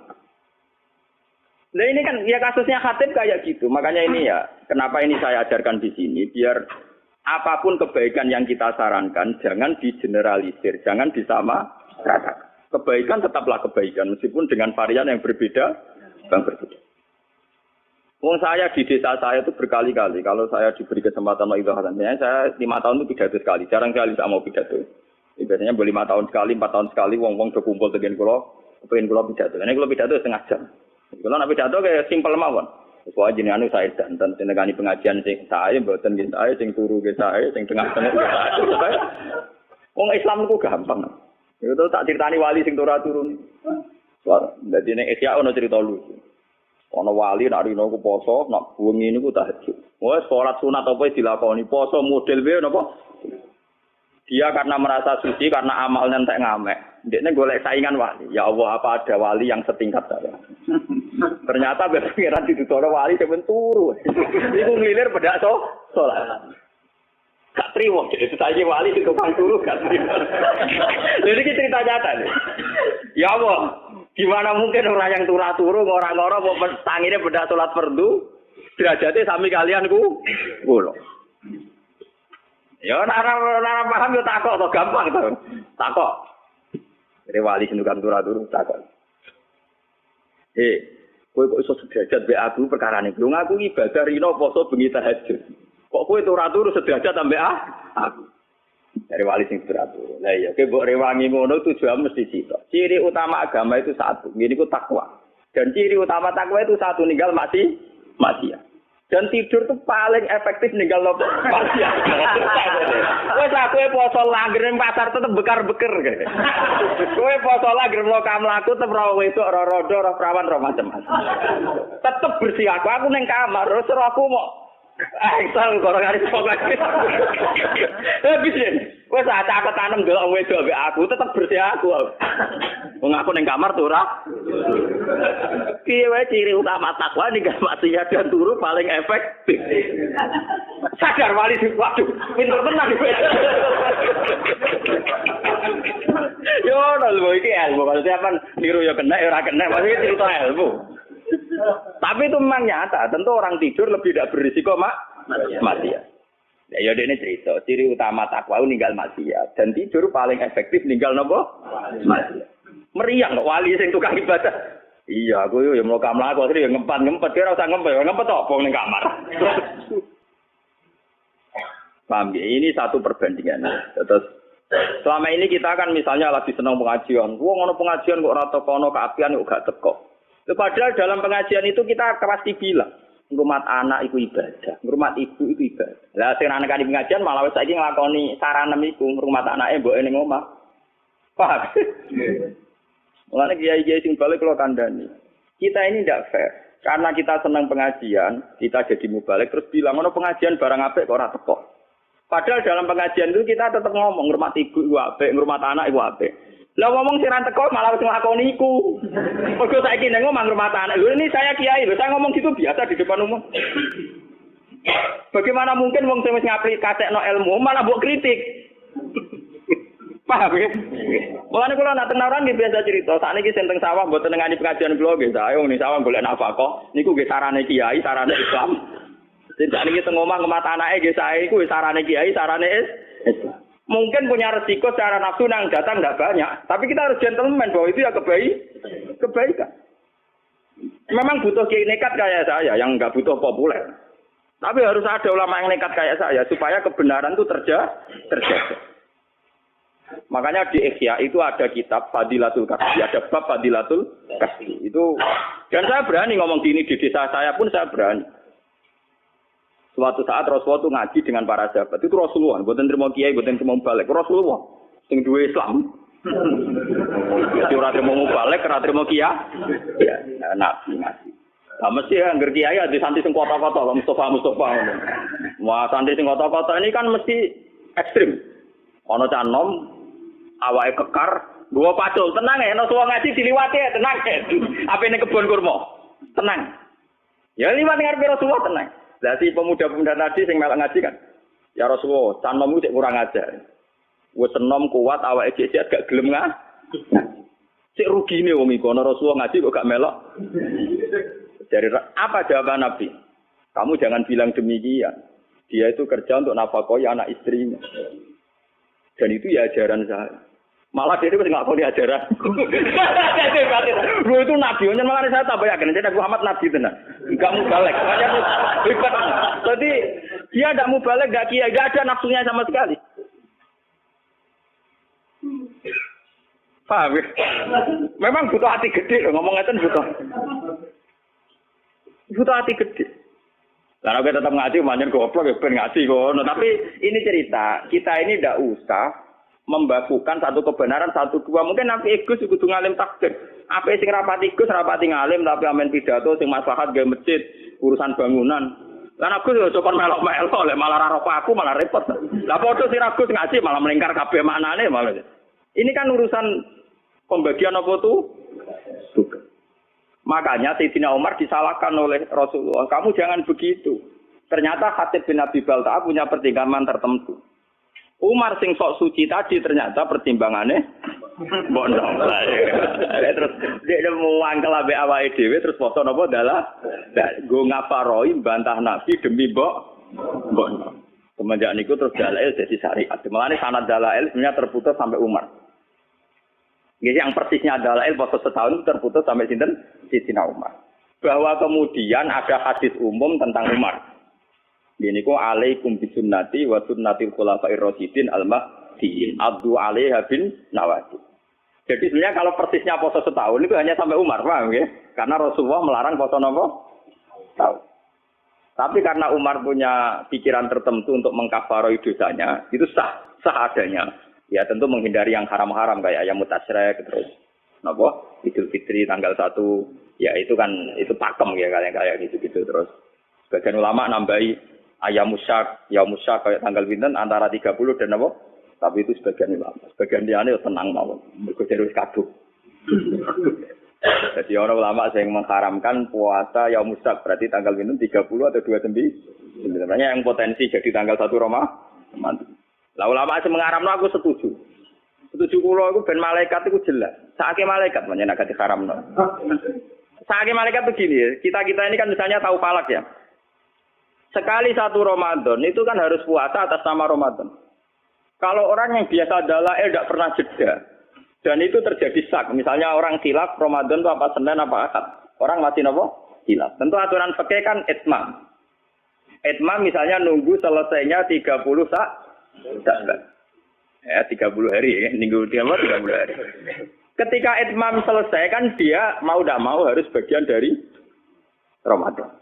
Nah ini kan ya kasusnya khatib kayak gitu. Makanya ini ya, kenapa ini saya ajarkan di sini biar apapun kebaikan yang kita sarankan jangan digeneralisir, jangan disamaratakan. Kebaikan tetaplah kebaikan meskipun dengan varian yang berbeda. Wong saya di desa saya itu berkali-kali kalau saya diberi kesempatan mengidahkan, saya 5 tahun itu pidato sekali, jarang sekali saya mau pidato. Biasanya boleh 5 tahun sekali, 4 tahun sekali, wong-wong do kumpul dengan kula, pengen kula pidato. Ini kula pidato setengah jam. Kula nak pidato kayak simpel mawon. Pokoke jenenge saya dan senengani pengajian sing saya mboten nggih saya sing turu nggih saya sing tengah-tengah nggih saya. Wong Islam itu gampang. Itu tak critani wali sing turu-turu. Dadi nek Ihya ono cerita lucu. Ana wali nak rino ku poso, nak wengi niku tahajud. Wes salat sunat apa dilakoni, poso model wae napa? Dia karena merasa suci karena amalnya entek ngamek. Ndekne golek saingan wali. Ya Allah, apa ada wali yang setingkat saya? Ternyata pengiran dituturo wali sampeyan turu. Iku ngilir bedak salat. Gak trimo, jadi saiki wali di tukang turu gak trimo. Lha iki cerita nyata nih. Ya Allah, gimana mungkin orang yang turu-turu ngora-ngora mau tangine beda salat fardu derajate sami kalian kula. Ya ora paham yo takok to gampang to. Takok. Dari wali sing tukang turu-turu takok. Kowe kok iso sederajat mbek aku perkarane. Lho ngaku ibadah rino poso bengi tahajud. Kok kowe turu-turu sederajat ambek aku. Dari wali sing turu. Lah iya, kowe mbok rewangi ngono tujuan mesti cita. Ciri utama agama itu satu, ngene iku takwa. Dan ciri utama takwa itu satu, ninggal maksiat. Dan tidur itu paling efektif ninggal maksiat. Wes aku poso langgar ning pasar tetep bekar-beker kene. Kowe poso langgar mlaku tetep ora wedok, ora rondo, ora prawan, ora macam-macam. Tetep bersih aku ning kamar, terus aku mau Aisal kalau garis pokok. Bisa. Wes aku tanam delok wedok mbek aku tetep bersih aku. Wong aku ning kamar tuh ora. Piye wae ciri utama takwa ning maksiat dan turu paling efektif. Sadar wali waduh, pinter tenan iki. Yo lho iki ilmu maksudnya apa niru yo kena ora kena maksudnya cerita ilmu. Tapi itu memang nyata, tentu orang tidur lebih tidak berisiko maksiat. Ya ini cerita, ciri utama takwa ninggal maksiat dan tidur paling efektif ninggal nopo? Maksiat. Meriang kok wali sing tukang ibadah. Iya, aku yo mlaku asli yo ngempet kira usah ngempet apa ning kamar. Paham ya? Ini satu perbandingan. Terus selama ini kita kan misalnya lagi senang pengajian. Wong ono pengajian kok ora tekono keapian kok gak teko. Padahal dalam pengajian itu kita pasti bilang, ngrumat anak itu ibadah, ngrumat ibu itu ibadah. Lah sing anak di pengajian malah wis saiki nglakoni saranem iku ngrumat anake mboke ning omah. Paham? Mulane kiai-kiai sing balik kula kandhani. Kita ini ndak fair. Karena kita senang pengajian, kita jadi mubalik terus bilang ono pengajian barang apik kok ora teko. Padahal dalam pengajian itu kita tetap ngomong ngrumat ibu iku apik, ngrumat anak iku apik. Lah ngomong sing ra teko malah wis nglakoni iku. Mergo saiki ning omah ngrumat anak. Lho ini saya kiai, lho saya ngomong gitu biasa di depan umum. Bagaimana mungkin wong sing wis ngaplikasekno ilmu malah mbok kritik? Paham ya? Mulane kula nak tenaran nggih biasa cerita, sakniki sing teng sawah mboten ngani pengajian kula nggih saya wong ning sawah golek nafkah, niku nggih sarane kiai, sarane Islam. Sing sakniki teng omah ngemat anake nggih saya iku sarane kiai, sarane Islam. Mungkin punya resiko secara nafsu nang datang enggak banyak, tapi kita harus gentleman bahwa itu ya kebaikan. Memang butuh kiai nekat kayak saya yang enggak butuh populer. Tapi harus ada ulama yang nekat kayak saya supaya kebenaran itu terjaga. Makanya di Ihya itu ada kitab Fadilatul Kasbi, ada bab Fadilatul Kasbi. Itu dan saya berani ngomong gini di desa saya pun saya berani. Suatu saat Rasulullah itu ngaji dengan para sahabat. Itu Rasulullah, bukan terima kiai, bukan terima balik. Rasulullah sing duwe Islam. Jadi ora terima balik, ora terima kiai. Ya, nabi ngaji. Lah mesti angger kiai ada santri sing kota-kota lho Mustafa. Wah, santri sing kota-kota ini kan mesti ekstrim. Ana canom awake kekar, gua pacul, tenang ya, ana suwung ngaji diliwati ya, tenang ya. Apene kebon kurma. Tenang. Ya liwat ngarepe Rasulullah tenang. Lah si pemuda-pemuda tadi sing melok ngaji kan. Ya Rasulullah, canommu cek kurang ajar. Wis enom kuat awake cek gak gelem cek rugine wong iku ana Rasulullah ngaji kok gak melok. Dari apa jawaban Nabi? Kamu jangan bilang demikian. Dia itu kerja untuk nafkahi anak istrinya. Dan itu ya ajaran saya. Malah dia itu nggak boleh ajaran. Lu itu nabi, malah saya tambah yakin. Jadi Muhammad nabi tenan. Enggak mubalek. Hebat. Jadi dia tidak mubalek, enggak kiai, enggak ada nafsunya sama sekali. Paham ya? Memang butuh hati gede loh, ngomong ngeten butuh hati gede. Karena kita tetap ngaji, manjen goblok ya ben ngaji kok. Tapi ini cerita, kita ini tidak usah membakukan satu kebenaran, satu dua. Mungkin nanti Gus kudu ngalim takdir. Apa sing rapati Gus, rapati ngalim, tapi amen pidato, sing maslahat gawe masjid, urusan bangunan. Lan aku yo coba melok-melok, malah ra rokok aku malah repot. Lah padha sing Gus ngaji malah melingkar kabeh maknane malah. Ini kan urusan pembagian apa tuh? Tugas. Makanya Sayyidina Umar disalahkan oleh Rasulullah. Kamu jangan begitu. Ternyata Khatib bin Abi Balta'ah punya pertimbangan tertentu. Umar sing sok suci tadi ternyata pertimbangannya bono. Terus dia mau angkel ambek awake dhewe terus foto napa dalah go ngaparoi bantah Nabi demi bono. Semenjak niku terus dalail jadi syariat. Mulane sanad dalail sebenarnya terputus sampai Umar. Jadi yang persisnya adalah foto setahun terputus sampai sinten Sayyidina Umar. Bahwa kemudian ada hadis umum tentang Umar. Ini ku alaikum bisunnati wa sunnatil khulafair rasyidin al-mahdiyyin abdu alaiha bin nawajib. Jadi sebenarnya kalau persisnya foto setahun itu hanya sampai Umar, paham ya? Karena Rasulullah melarang foto nopo tahun. Tapi karena Umar punya pikiran tertentu untuk mengkafaroi dosanya, itu sah adanya. Ya tentu menghindari yang haram-haram kayak ayam mutasyrik terus napa Idul Fitri tanggal 1 ya itu kan itu pakem ya kayak gitu-gitu terus sebagian ulama nambahi ayam musyak kayak tanggal pinten antara 30 dan apa tapi itu sebagian ulama sebagian liane tenang mawon mergo wis kadung. Jadi orang ulama yang mengharamkan puasa yaum musyak berarti tanggal pinten 30 atau 29 sebenarnya yang potensi jadi tanggal 1 Ramadan. Lah ulama sing mengaramno aku setuju. Setuju kula iku ben malaikat iku jelas. Saake malaikat menyen agak diharamno. Saake malaikat begini, kita ini kan misalnya tahu falak ya. Sekali 1 Ramadan itu kan harus puasa atas nama Ramadan. Kalau orang yang biasa dalail tidak pernah jeda dan itu terjadi sak, misalnya orang khilaf Ramadan itu apa Senin apa Ahad. Orang masih napa? Khilaf. Tentu aturan fikih kan itmam. Itmam misalnya nunggu selesainya 30 sak ya 30 hari ya, minggu 30 hari. Ketika itmam selesai kan dia mau tidak mau harus bagian dari Ramadan.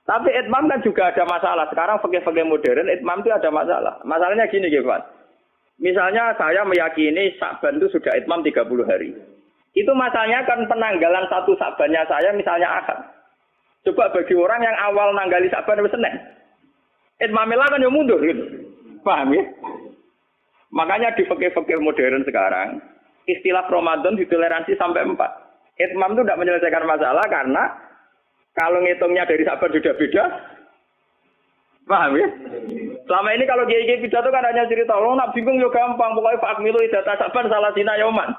Tapi itmam kan juga ada masalah. Sekarang fikih-fikih modern itmam itu ada masalah. Masalahnya gini Pak. Misalnya saya meyakini Sa'ban itu sudah itmam 30 hari. Itu masalahnya kan penanggalan 1 Sa'bannya saya misalnya Ahad. Coba bagi orang yang awal nanggali Sa'ban itu Senin. Itmamnya kan yang mundur gitu. Paham ya? Makanya di fikih-fikih modern sekarang, istilah Ramadan ditoleransi sampai 4. Itmam itu tidak menyelesaikan masalah karena kalau ngitungnya dari Sa'ban sudah beda, Paham ya? Selama ini kalau kiai-kiai pidato kan hanya cerita, "Oh, nak bingung yo gampang, pokoknya Pak Milu data Saban salah Cina Yoman."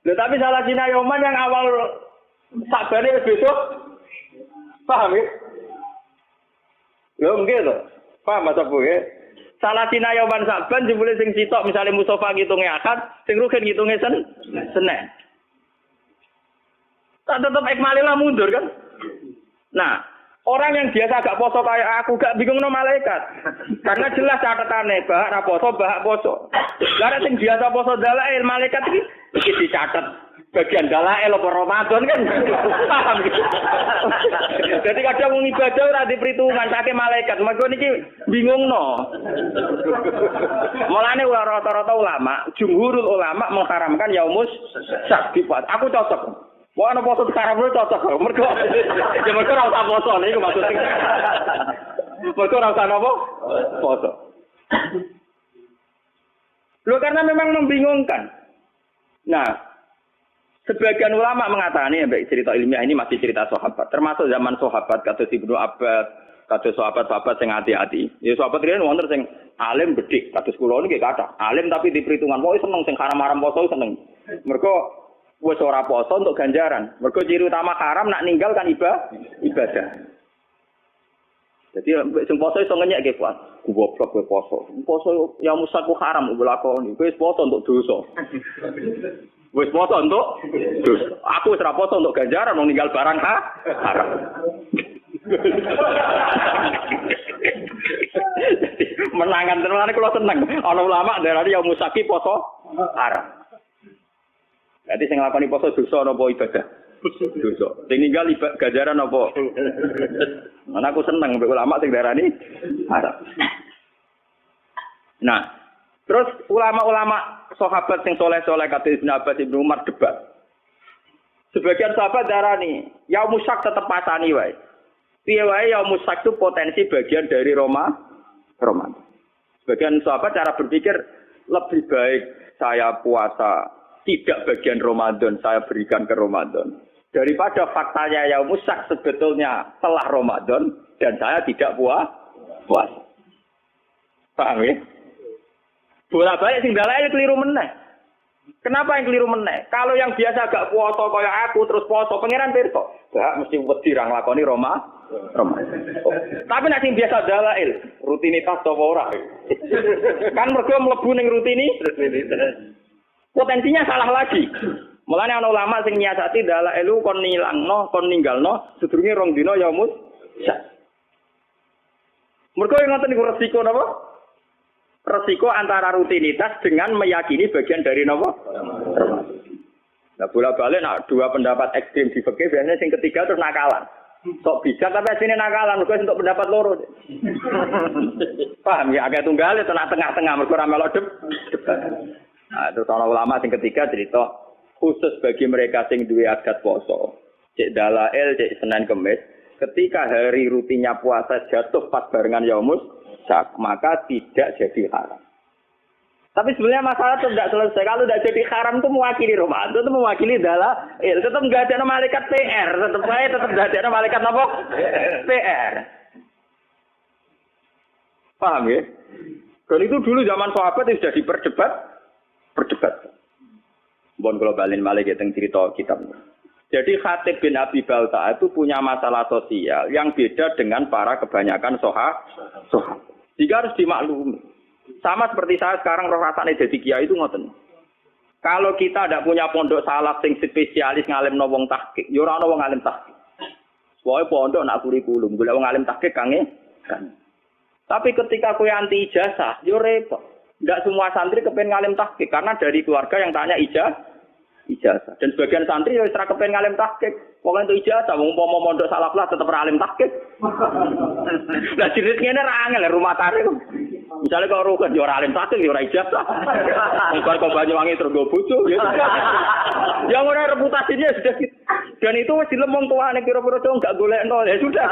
Loh, tapi salah Cina Yoman yang awal Sabane wis besok. Paham ya? Lho nggih to. Paham Mas Abu ya? Salah Cina Yoman Saban jebule sing sitok misale Mustofa ngitunge Ahad, sing Rukin ngitunge Senin. Tak tetep ikmalilah mundur kan? Nah, orang yang biasa gak poso kayak aku gak bingung no malaikat. Karena jelas catatane bahak ra poso, bahak poso. Lah sing biasa poso dalail malaikat iki dicatet bagian dalail apa Ramadan kan. Paham gitu. Jadi kadang wong ibadah ora diperhitungan saking malaikat. Mergo niki bingungno. Mulane rata-rata ulama, jumhurul ulama mengharamkan yaumus sakifat. Aku cocok. Wah, ana poso sekarang lu cocok kok. Mergo ya mergo ora usah poso niku maksudnya. Mergo ora usah napa? Poso. Loh karena memang membingungkan. Nah, sebagian ulama mengatakan ini cerita ilmiah ini masih cerita sahabat. Termasuk zaman sahabat kados Ibnu Abbas, kados sahabat-sahabat sing hati-hati. Ya sahabat riyen wonten sing alim bedhik, kados kula niki kathah. Alim tapi diperhitungan, pokoke seneng sing haram-haram poso seneng. Mergo wis ora poso untuk ganjaran. Mergo ciri utama haram nak ninggal kan ibadah. Jadi sing poso iso ngenyek kuat. Goblok kowe poso. Poso ya musaku haram nglakoni. Kowe wis poso untuk dosa. Wis poso untuk dosa. Aku wis ora poso untuk ganjaran wong ninggal barang haram. Menangan tenan kula seneng. Ana ulama darani ya musaki poso haram. Berarti sing nglakoni poso dosa napa ibadah? Dosa. Sing ninggal ganjaran apa? Mana aku seneng mbek ulama sing darani haram. Nah, terus ulama-ulama sahabat sing saleh-saleh kata Ibnu Abbas, Ibnu Umar debat. Sebagian sahabat darani, ya musak tetep pasani wae. Piye wae ya musak itu potensi bagian dari Ramadan. Sebagian sahabat cara berpikir lebih baik saya puasa tidak bagian Ramadan, saya berikan ke Ramadan. Daripada faktanya yang musak sebetulnya setelah Ramadan dan saya tidak puasa. Paham ya? Bolak-balik sing dalail keliru meneh. Kenapa yang keliru meneh? Kalau yang biasa gak puasa kaya aku terus puasa, pangeran pirsa. Gak mesti wedi ra nglakoni Ramadan. Tapi nek sing biasa dalail, rutinitas apa ora? Kan mergo mlebu ning rutinitas. Potensinya salah lagi. Mulane ana ulama sing nyiasati dalailu kon nilangno, kon ninggalno sedurunge rong dina ya mus. Mergo ngoten niku resiko napa? Resiko antara rutinitas dengan meyakini bagian dari napa? Nah, bola-balik nak dua pendapat ekstrem di fikih biasanya sing ketiga terus nakalan. Sok bijak tapi asline nakalan mergo untuk pendapat loro. Paham ya? Agak tunggal itu tengah-tengah mergo ora melok debat. Nah, terus ana ulama sing ketiga cerita khusus bagi mereka sing duwe adat poso. Cek dalail, cek Senin Kemis, ketika hari rutinnya puasa jatuh pas barengan Yaumus Sak, maka tidak jadi haram. Tapi sebenarnya masalah itu tidak selesai. Kalau tidak jadi haram itu mewakili Ramadan, itu mewakili dalail. Tetap nggak ada malaikat PR, tetap nggak ada malaikat apa? PR. Paham ya? Dan itu dulu zaman sahabat itu sudah diperdebat. Bon globalin malik yang cerita kitab. Jadi Khatib bin Abi Balta itu punya masalah sosial yang beda dengan para kebanyakan sahabat. Jika harus dimaklumi. Sama seperti saya sekarang roh rasane jadi kiai itu ngoten. Kalau kita tidak punya pondok salaf sing spesialis ngalimno wong tahqiq, ya ora ana wong alim tahqiq. Pokoke pondok nak kurikulum, golek wong alim tahqiq kan. Tapi ketika kowe anti ijazah, yo repot. Tidak semua santri kepengen ngalim tahqiq karena dari keluarga yang tanya ijazah. Dan sebagian santri ya ora kepengen ngalim tahqiq. Pokoke entuk ijazah, wong umpama mondok salaf lah tetep ora alim tahqiq. Lah jenis ngene ra angel rumah tare. Misalnya kalau rugen ya ora alim tahqiq ya ora ijazah. Engkar kok Banyuwangi terus go bojo ya. Yang ora reputasinya sudah gitu. Dan itu wis dilemong tuane kira-kira dong enggak golekno ya sudah.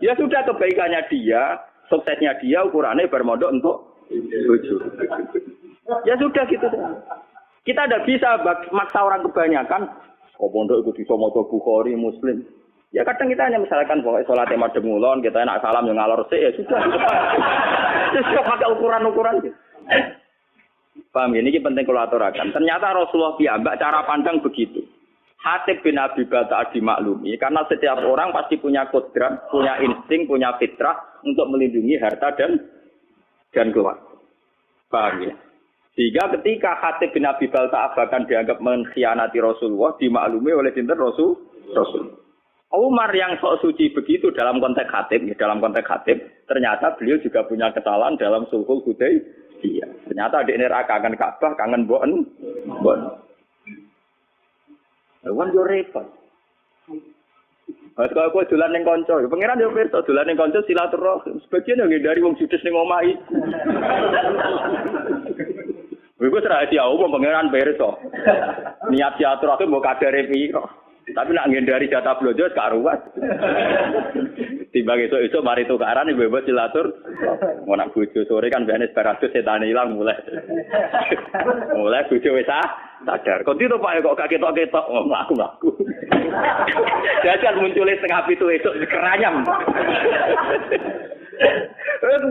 Ya sudah kebaikannya dia, suksesnya dia ukurannya bar mondok untuk bojo. Ya sudah gitu. Kita tidak bisa maksa orang kebanyakan. Oh pondok itu bisa maca Bukhari, Muslim. Ya kadang kita hanya misalkan pokoknya sholat madhep ngulon, kita enak salam yang ngalor sih, ya sudah. Sudah pakai ukuran-ukuran gitu. Paham ya? Ini penting kalau aturakan. Ternyata Rasulullah piyambak cara pandang begitu. Hatib bin Abi Balta'ah dimaklumi karena setiap orang pasti punya kodrat, punya insting, punya fitrah untuk melindungi harta dan keluarga. Paham ya? Sehingga ketika Hatib bin Abi Balta'ah bahkan dianggap mengkhianati Rasulullah, dimaklumi oleh sinten Rasul. Umar yang sok suci begitu dalam konteks Hatib, ternyata beliau juga punya kesalahan dalam sulhul Hudaybiyah. Ternyata di neraka kangen Ka'bah, kangen bon. Wan yo repot. Kalau aku dolan ning kanca, pangeran yo pirsa dolan ning kanca silaturahim. Sebagian yo dari wong judes ning omah iku. Iku rahasia umum pangeran pirsa. Niat silaturahim mbok kadare piro. Tapi nak ngendari jatah blojo gak ruwet. Timbang esuk-esuk mari tukaran bebas silatur. Mau nak bojo sore kan biasane baratus setan ilang mulai. Mulai bojo wis sadar. Kok itu Pak kok gak ketok-ketok mlaku. Jajal munculnya setengah pitu esuk keranyam.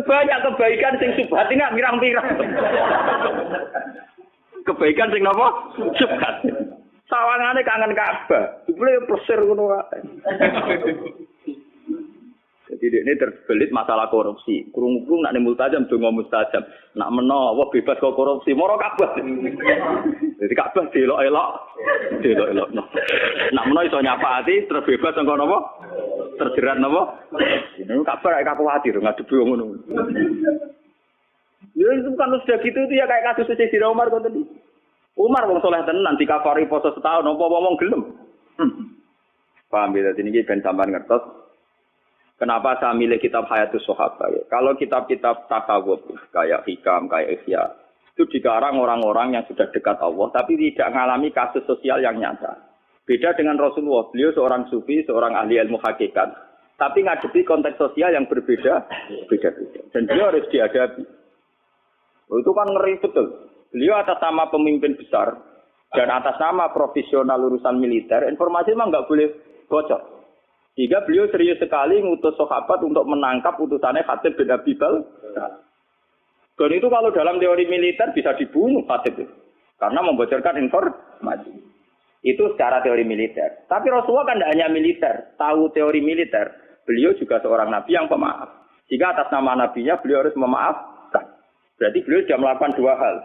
Banyak kebaikan sing subhat enggak mirang-mirang. Kebaikan sing napa? Subhat. Sawangane kangen Ka'bah. Jebule plesir ngono wae. Jadi ini terbelit masalah korupsi. Kurung-kurung nak ning multajam donga mustajab. Nak menawa bebas kok korupsi, moro Ka'bah. Jadi Ka'bah delok-elok. Nak menawa iso nyapati terus bebas sangko napa? Terjerat napa? Ini Ka'bah kayak kuwatir ngadepi wong ngono. Ya itu kan sudah gitu itu ya kayak kasus Sayyidina Umar kok tadi. Umar wong saleh tenan dikafari poso setahun apa wong gelem. Paham ya dadi niki ben sampean ngertos. Kenapa saya milih kitab Hayatus Sahabah ya? Kalau kitab-kitab tasawuf kayak Hikam, kayak Ihya itu dikarang orang-orang yang sudah dekat Allah tapi tidak mengalami kasus sosial yang nyata. Beda dengan Rasulullah, beliau seorang sufi, seorang ahli ilmu hakikat, tapi ngadepi konteks sosial yang berbeda. Dan beliau harus dihadapi. Itu kan ngeri betul. Beliau atas nama pemimpin besar dan atas nama profesional urusan militer, informasi memang nggak boleh bocor. Sehingga beliau serius sekali ngutus sahabat untuk menangkap utusannya Hatib bin Abi Balta'ah. Dan itu kalau dalam teori militer bisa dibunuh Hatib itu. Karena membocorkan informasi. Itu secara teori militer. Tapi Rasulullah kan tidak hanya militer. Tahu teori militer. Beliau juga seorang nabi yang pemaaf. Jika atas nama nabinya beliau harus memaafkan. Berarti beliau sudah melakukan dua hal.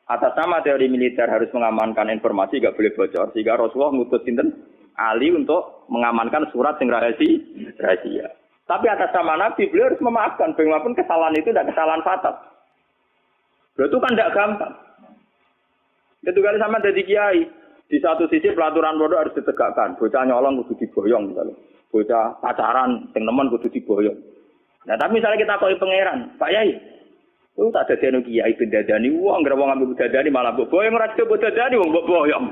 Atas nama teori militer harus mengamankan informasi, tidak boleh bocor. Sehingga Rasulullah ngutus sinten Ali untuk mengamankan surat yang rahasia. Tapi atas nama Nabi beliau harus memaafkan. Bagaimanapun kesalahan itu tidak kesalahan fatal. Itu kan tidak gampang. Itu kali sama jadi kiai. Di satu sisi pelaturan pondok harus ditegakkan. Bocah nyolong kudu diboyong misalnya. Bocah pacaran, yang teman kudu diboyong. Nah tapi misalnya kita koi pangeran, Pak Yai. Itu tak ada janu kiai bendadani. Wah, nggak mau ngambil bendadani malah boyong. Rasa bendadani wong boyong.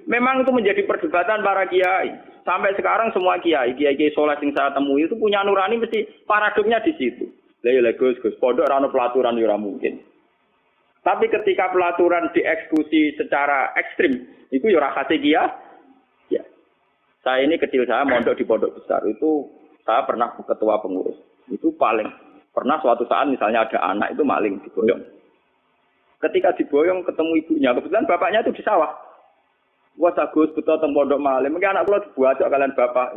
Memang itu menjadi perdebatan para kiai. Sampai sekarang semua kiai soleh yang saya temui itu punya nurani mesti paradoksnya di situ. Lah Gus, pondok ora ono pelaturan ya ora mungkin. Tapi ketika pelaturan dieksekusi secara ekstrim, itu ya ora khase kiai. Ya. Saya ini kecil saya mondok di pondok besar itu saya pernah ketua pengurus. Itu paling pernah suatu saat misalnya ada anak itu maling diboyong. Ketika diboyong ketemu ibunya, kebetulan bapaknya itu di sawah. Wah Agus betul teng pondok malih. Mungkin anak kula dibuat kalian bapak.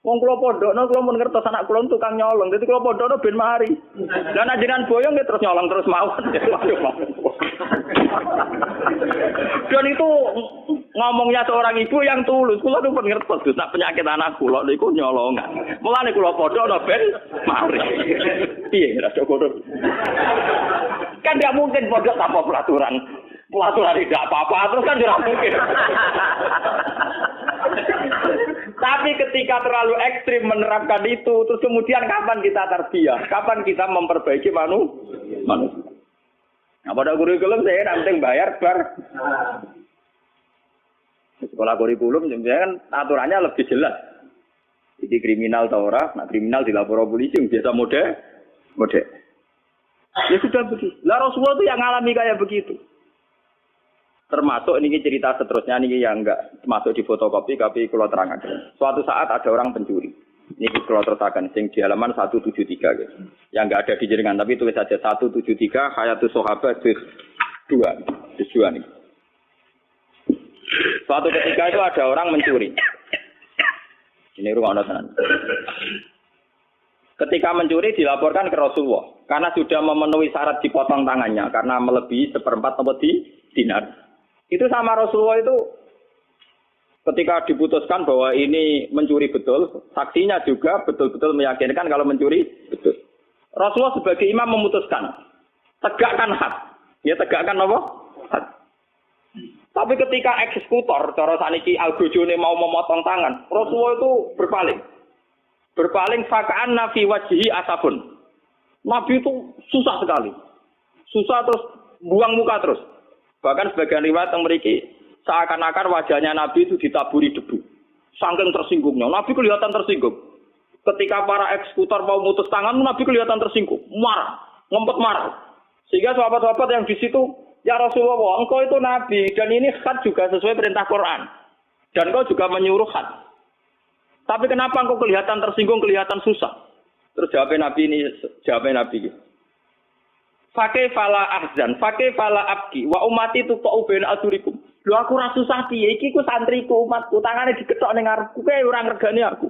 Wong kula pondokno kula mun ngertos anak kula tukang nyolong. Dadi kula pondokno ben mari. Lah nek jenengan boyong ya terus nyolong terus mawon. Dan itu ngomongnya seorang ibu yang tulus. Kula tuh pun ngertos Gus, nak penyakit anak kula niku nyolongan. Mulane kula pondokno ben mari. Piye ra cokodo. Kan tidak mungkin pondok tanpa pelaturan. Pelaturan tidak apa-apa, terus kan tidak mungkin. Tapi ketika terlalu ekstrim menerapkan itu, terus kemudian kapan kita tarbiyah? Kapan kita memperbaiki manusia? Nah, pada kurikulum saya nanti bayar bar. Sekolah kurikulum kan aturannya lebih jelas. Jadi kriminal atau orang, nah kriminal dilapor polisi, biasa mode. Ya sudah begitu. Lah Rasulullah itu yang ngalami kayak begitu. Termasuk ini cerita seterusnya ini yang enggak masuk di fotokopi tapi kalau terangkan. Suatu saat ada orang pencuri. Ini kalau terusakan sing di halaman 173 gitu. Yang enggak ada di jaringan tapi tulis saja 173 Hayatus Sahabat juz 2 nih. Suatu ketika itu ada orang mencuri. Ini rumah tenan. Ketika mencuri dilaporkan ke Rasulullah karena sudah memenuhi syarat dipotong tangannya karena melebihi 1/4 atau dinar. Itu sama Rasulullah itu ketika diputuskan bahwa ini mencuri betul, saksinya juga betul-betul meyakinkan kalau mencuri betul. Rasulullah sebagai imam memutuskan, tegakkan had. Ya tegakkan apa? Had. Tapi ketika eksekutor, cara saniki algojone mau memotong tangan, Rasulullah itu berpaling. Berpaling faka'an nafi wajhi asabun. Nabi itu susah sekali. Susah terus buang muka terus. Bahkan sebagian riwayat yang memiliki seakan-akan wajahnya Nabi itu ditaburi debu. Saking tersinggungnya. Nabi kelihatan tersinggung. Ketika para eksekutor mau mutus tangan, Nabi kelihatan tersinggung. Marah. Ngempet marah. Sehingga sahabat-sahabat yang di situ, ya Rasulullah, engkau itu Nabi. Dan ini khat juga sesuai perintah Quran. Dan engkau juga menyuruh khat. Tapi kenapa engkau kelihatan tersinggung, kelihatan susah? Terus jawabnya Nabi. Fakih fala ahzan, fakih fala abki, wa umati tu kau ben adurikum. Lu aku rasa susah piye, iki ku santriku umatku, tangannya diketok ning ngarepku, kae ora ngregani aku.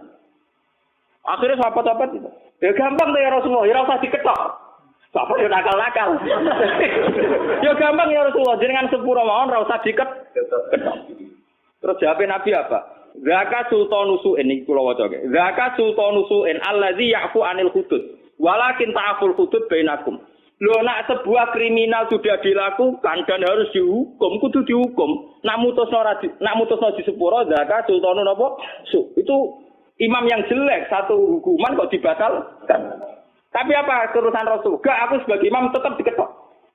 Akhirnya sahabat-sahabat itu, ya gampang tuh ya Rasulullah, ya ora usah diketok. Bapak ya nakal-nakal. Ya gampang ya Rasulullah, jenengan sepuro mawon ora usah diketok. Terus jawabnya Nabi apa? Zaka sultanusu'in iki kula waca nggih. Zaka sultanusu'in allazi ya'fu anil hudud. Walakin ta'aful hudud bainakum. Lho nak sebuah kriminal sudah dilakukan dan harus dihukum, kudu dihukum. Nak mutusno di sepuro zakat sultanun apa? Itu imam yang jelek satu hukuman kok dibatalkan. Tapi apa kerusan Rasul? Gak, aku sebagai imam tetap diketok.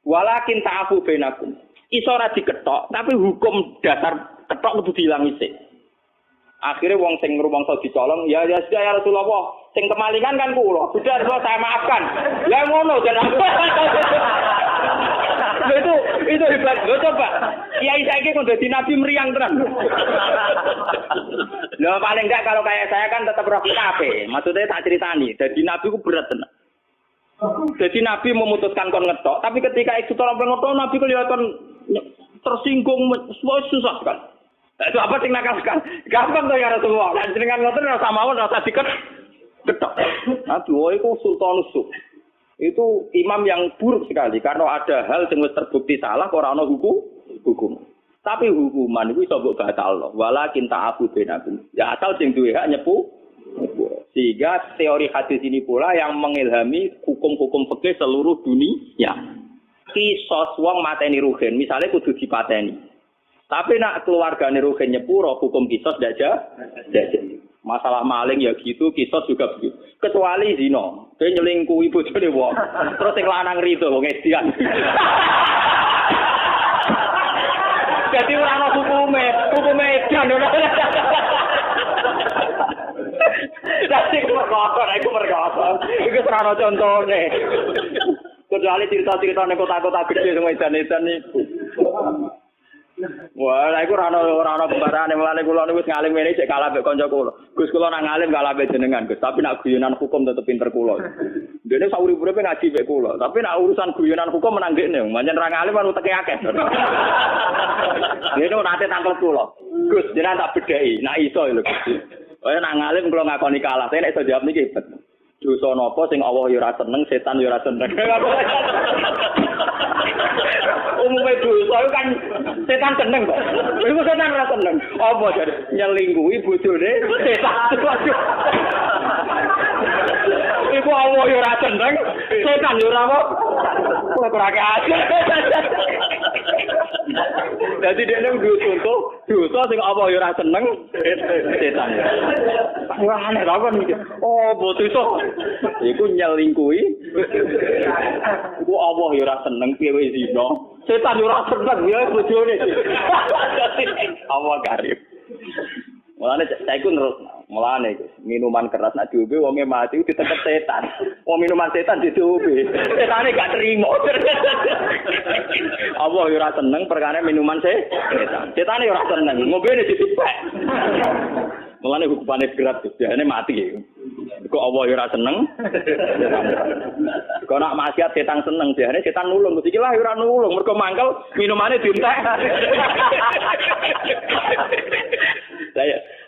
Walakin ta'afu bainakum. Iso ora diketok, tapi hukum dasar ketok kudu diilangi sik. Akhirnya wong sing rumangsa dicolong, ya sudah ya Rasulullah, sing kemalingan kan kula. Sudah saya maafkan. Lah ngono jan aku. itu hebat. Lho coba. Kiai saiki kok dadi nabi meriang tenan. Lho paling enggak kalau kayak saya kan tetap roh kabeh. Maksudnya tak ceritani, dadi nabi ku berat tenan. Jadi nabi memutuskan kon ngetok, tapi ketika eksekutor ngetok nabi kelihatan tersinggung, susah kan. Itu apa sing nakal sekali? Gampang tuh ya Rasulullah. Lan jenengan ngoten ora samawon ora diketok. Nabi itu sultanus su. Itu imam yang buruk sekali karena ada hal yang terbukti salah kok ora ana hukum. Tapi hukuman itu iso mbok batalno. Walakin ta'afu bainakum. Ya asal sing duwe hak nyepu. Sehingga teori hadis ini pula yang mengilhami hukum-hukum fikih seluruh dunia. Kisos wong mateni ruhin, misalnya kudu dipateni. Tapi nak keluargane ruhin nyepuro hukum kisos ndak jadi. Masalah maling ya gitu, kisos juga begitu. Kecuali zina, dia nyelingkuhi bojone wong. Terus sing lanang rido wong edian. Jadi ora ana hukume edan. Dadi iku mergo. Iku ora contone. Kecuali cerita-cerita ning kota-kota gede sing edan-edan niku. Wah, iku ora ana pembarane mulane kula niku wis ngalim ngene cek kalah mbek kanca kula. Gus kula nang ngalim kalah mbek jenengan, Gus. Tapi nak guyonan hukum tetep pinter kula. Dene sauri-uripe ngaji mbek kula, tapi nak urusan guyonan hukum menang dekne. Manjen ra ngalim anu teke akeh. Dene nate tangkel kula. Gus, jenengan tak bedheki, nak iso lho Gus. Oh, nak ngalim kula ngakoni kalah. Saya nek iso jawab niki hebat. Dosa napa sing Allah ya ora seneng, setan ya ora seneng. Umumnya dosa itu kan setan seneng kok. Iku setan ora seneng. Apa jare nyelingkuhi bojone setan. Iku Allah ya ora seneng, setan ya ora apa. Ora kaya. Dadi dekne kudu contoh dosa sing Allah ya ora seneng, setan. Wah aneh banget iki. Oh, dosa. Iku nyelingkuhi. Iku Allah ya ora seneng piye wis zina. Setan yo ora seneng ya bojone. Allah karim. Mulane saiki terus Mulane minuman keras nak diombe wonge mati diteket setan. Wong minuman setan diombe. Setane gak terima. Allah yo ora seneng perkara minuman setan. Setane yo ora seneng. Ngombene dipek. Mulane hukupane berat jane mati. Kok Allah yo ora seneng. Kok nak maksiat setan seneng jane setan nulung. Iki lah yo ora nulung mergo mangkel minumane dientek.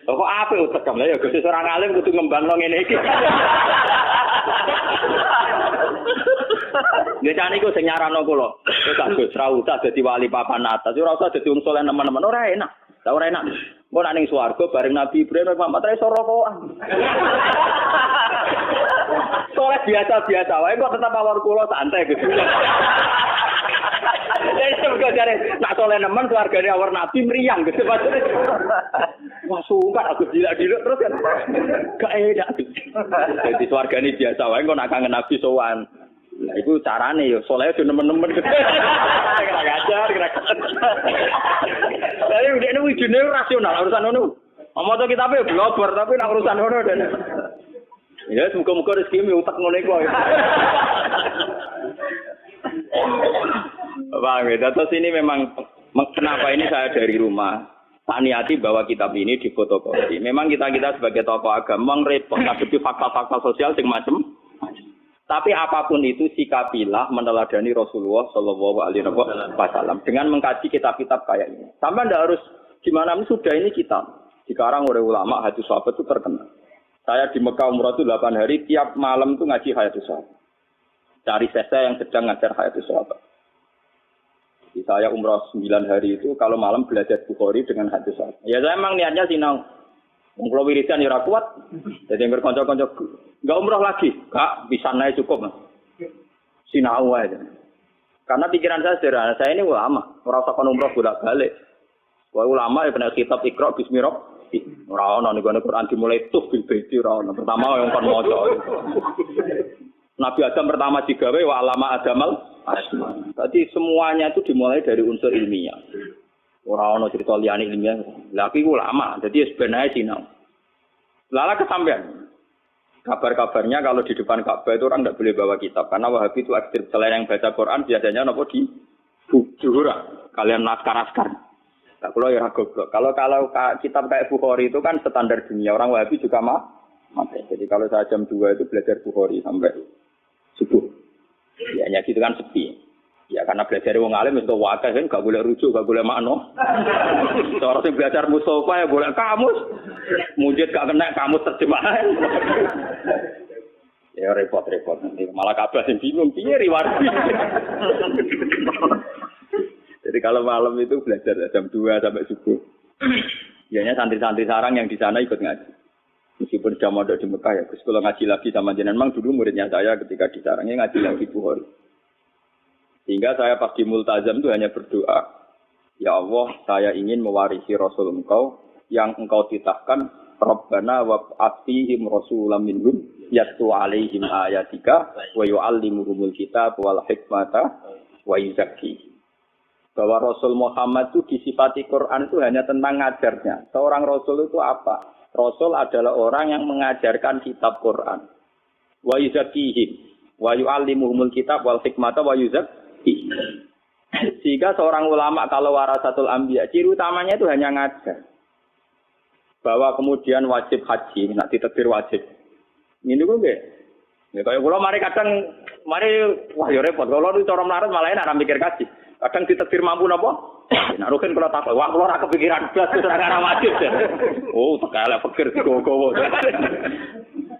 Lah kok apik utekam lha ya Gusti ora ngalim kudu ngembangno ngene iki. Ya jane iku sing nyarano kula. Wis Gus ra usah dadi wali papan atas, ora usah dadi wong saleh nemen-nemen ora enak. Lah ora enak. Engko nek ning swarga bareng Nabi Ibrahim Muhammad ra iso rokokan. Saleh biasa-biasa wae kok tetep awor kula santai Gus. Semoga jare nak soleh nemen keluargane awar nabi meriang gitu maksudnya. Wah sungkan aku dilak-diluk terus kan. Gak enak. Jadi keluargane biasa wae kok nak kangen nabi sowan. Lah iku carane yo soleh yo nemen-nemen. Kira ngajar, kira. Lah iki nek wijine rasional urusan ngono. Maca kitabe blober tapi nak urusan ngono dan. Ya muga-muga rezeki utek ngono iku. Bang, terus ini memang kenapa ini saya dari rumah tak niati bahwa kitab ini difotokopi. Memang kita sebagai tokoh agama repot ngadepi fakta-fakta sosial sing macem. Tapi apapun itu sikapilah meneladani Rasulullah Shallallahu Alaihi Wasallam dengan mengkaji kitab-kitab kayak ini. Sampai ndak harus gimana sudah ini kitab dikarang oleh ulama hadis sahabat itu terkenal. Saya di Mekah umrah itu 8 hari tiap malam itu ngaji hadis sahabat. Cari sesa yang sedang ngajar hadis sahabat. Saya umrah 9 hari itu kalau malam belajar Bukhari dengan hadis sahabat. Ya saya memang niatnya sinau. Kalau wiridan ya kuat. Jadi yang berkonco-konco enggak umrah lagi. Kak, bisa naik cukup. Mas. Sinau aja. Karena pikiran saya sederhana, saya ini ulama. Ora usah umrah bolak-balik. Wah ulama ya kena kitab Iqra bismillah. Ora ono ning Quran dimulai tuh bil baiti ora ono. Pertama yang kon maca. Nabi Adam pertama digawe wa alama Adamal asma. Tadi semuanya itu dimulai dari unsur ilmiah. Ora ono cerita liyane ilmiah. Lah iki ulama, dadi sebenarnya sinau. Lala kesampean. Kabar-kabarnya kalau di depan Ka'bah itu orang tidak boleh bawa kitab karena Wahabi itu ekstrim. Selain yang baca Quran biasanya nopo di juhura. Kalian naskar-naskar. Tak kalau ya goblok. Kalau kitab kayak Bukhari itu kan standar dunia. Orang Wahabi juga mati. Jadi kalau saya jam 2 itu belajar Bukhari sampai subuh. Ya hanya gitu kan sepi. Ya karena belajar wong alim itu wakai kan gak boleh rujuk, gak boleh makno. Seorang yang belajar musofa ya boleh kamus. Mujid gak kena kamus terjemahan. Ya repot-repot nanti malah kabeh sing bingung piye riwarti. Jadi kalau malam itu belajar jam 2 sampai subuh. Biasanya santri-santri sarang yang di sana ikut ngaji. Meskipun sudah mondok di Mekah ya, Gus kalau ngaji lagi sama jenengan, memang dulu muridnya saya ketika di sarangnya ngaji lagi Bukhari. Sehingga saya pas di Multazam itu hanya berdoa, ya Allah, saya ingin mewarisi Rasul Engkau yang Engkau titahkan, Rabbana wab'ath fihim rasulam minhum yatlu alaihim ayatika wa yu'allimuhumul kitab wal hikmata wa yuzakkihim. Bahwa Rasul Muhammad itu disifati Quran itu hanya tentang ngajarnya. Seorang Rasul itu apa? Rasul adalah orang yang mengajarkan kitab Quran. Wa yuzakkihim wa yu'allimuhumul kitab wal hikmata wa yuzakkihim. Sehingga seorang ulama kalau warasatul anbiya ciri utamanya itu hanya ngajar. Bahwa kemudian wajib haji, nak ditakdir wajib. Ini kok nggih. Ya kaya kula mari kadang wah ya repot. Kalau itu cara melarat malah enak mikir kaji. Kadang ditakdir mampu napa? Nek rugen kula takok, wah kula ora kepikiran blas terus ora wajib. Oh, tekale pikir gowo-gowo.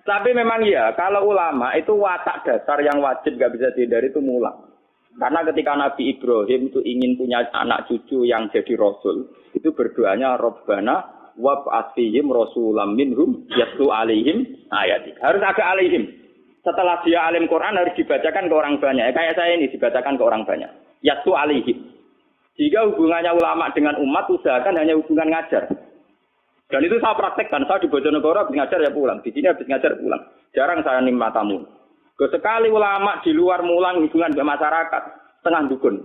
Tapi memang ya, kalau ulama itu watak dasar yang wajib enggak bisa dihindari itu mulang. Karena ketika Nabi Ibrahim itu ingin punya anak cucu yang jadi rasul, itu berdoanya Rabbana wab'ath fihim rasulam minhum yatlu alaihim ayatik. Harus ada alaihim. Setelah dia alim Quran harus dibacakan ke orang banyak. Kayak saya ini dibacakan ke orang banyak. Yatlu alaihim. Jika hubungannya ulama dengan umat usahakan hanya hubungan ngajar. Dan itu saya praktekkan. Saya di Bojonegoro habis ngajar ya pulang. Di sini habis ngajar pulang. Jarang saya nimba tamu. Sekali ulama di luar mulang hubungan dengan masyarakat, tengah dukun.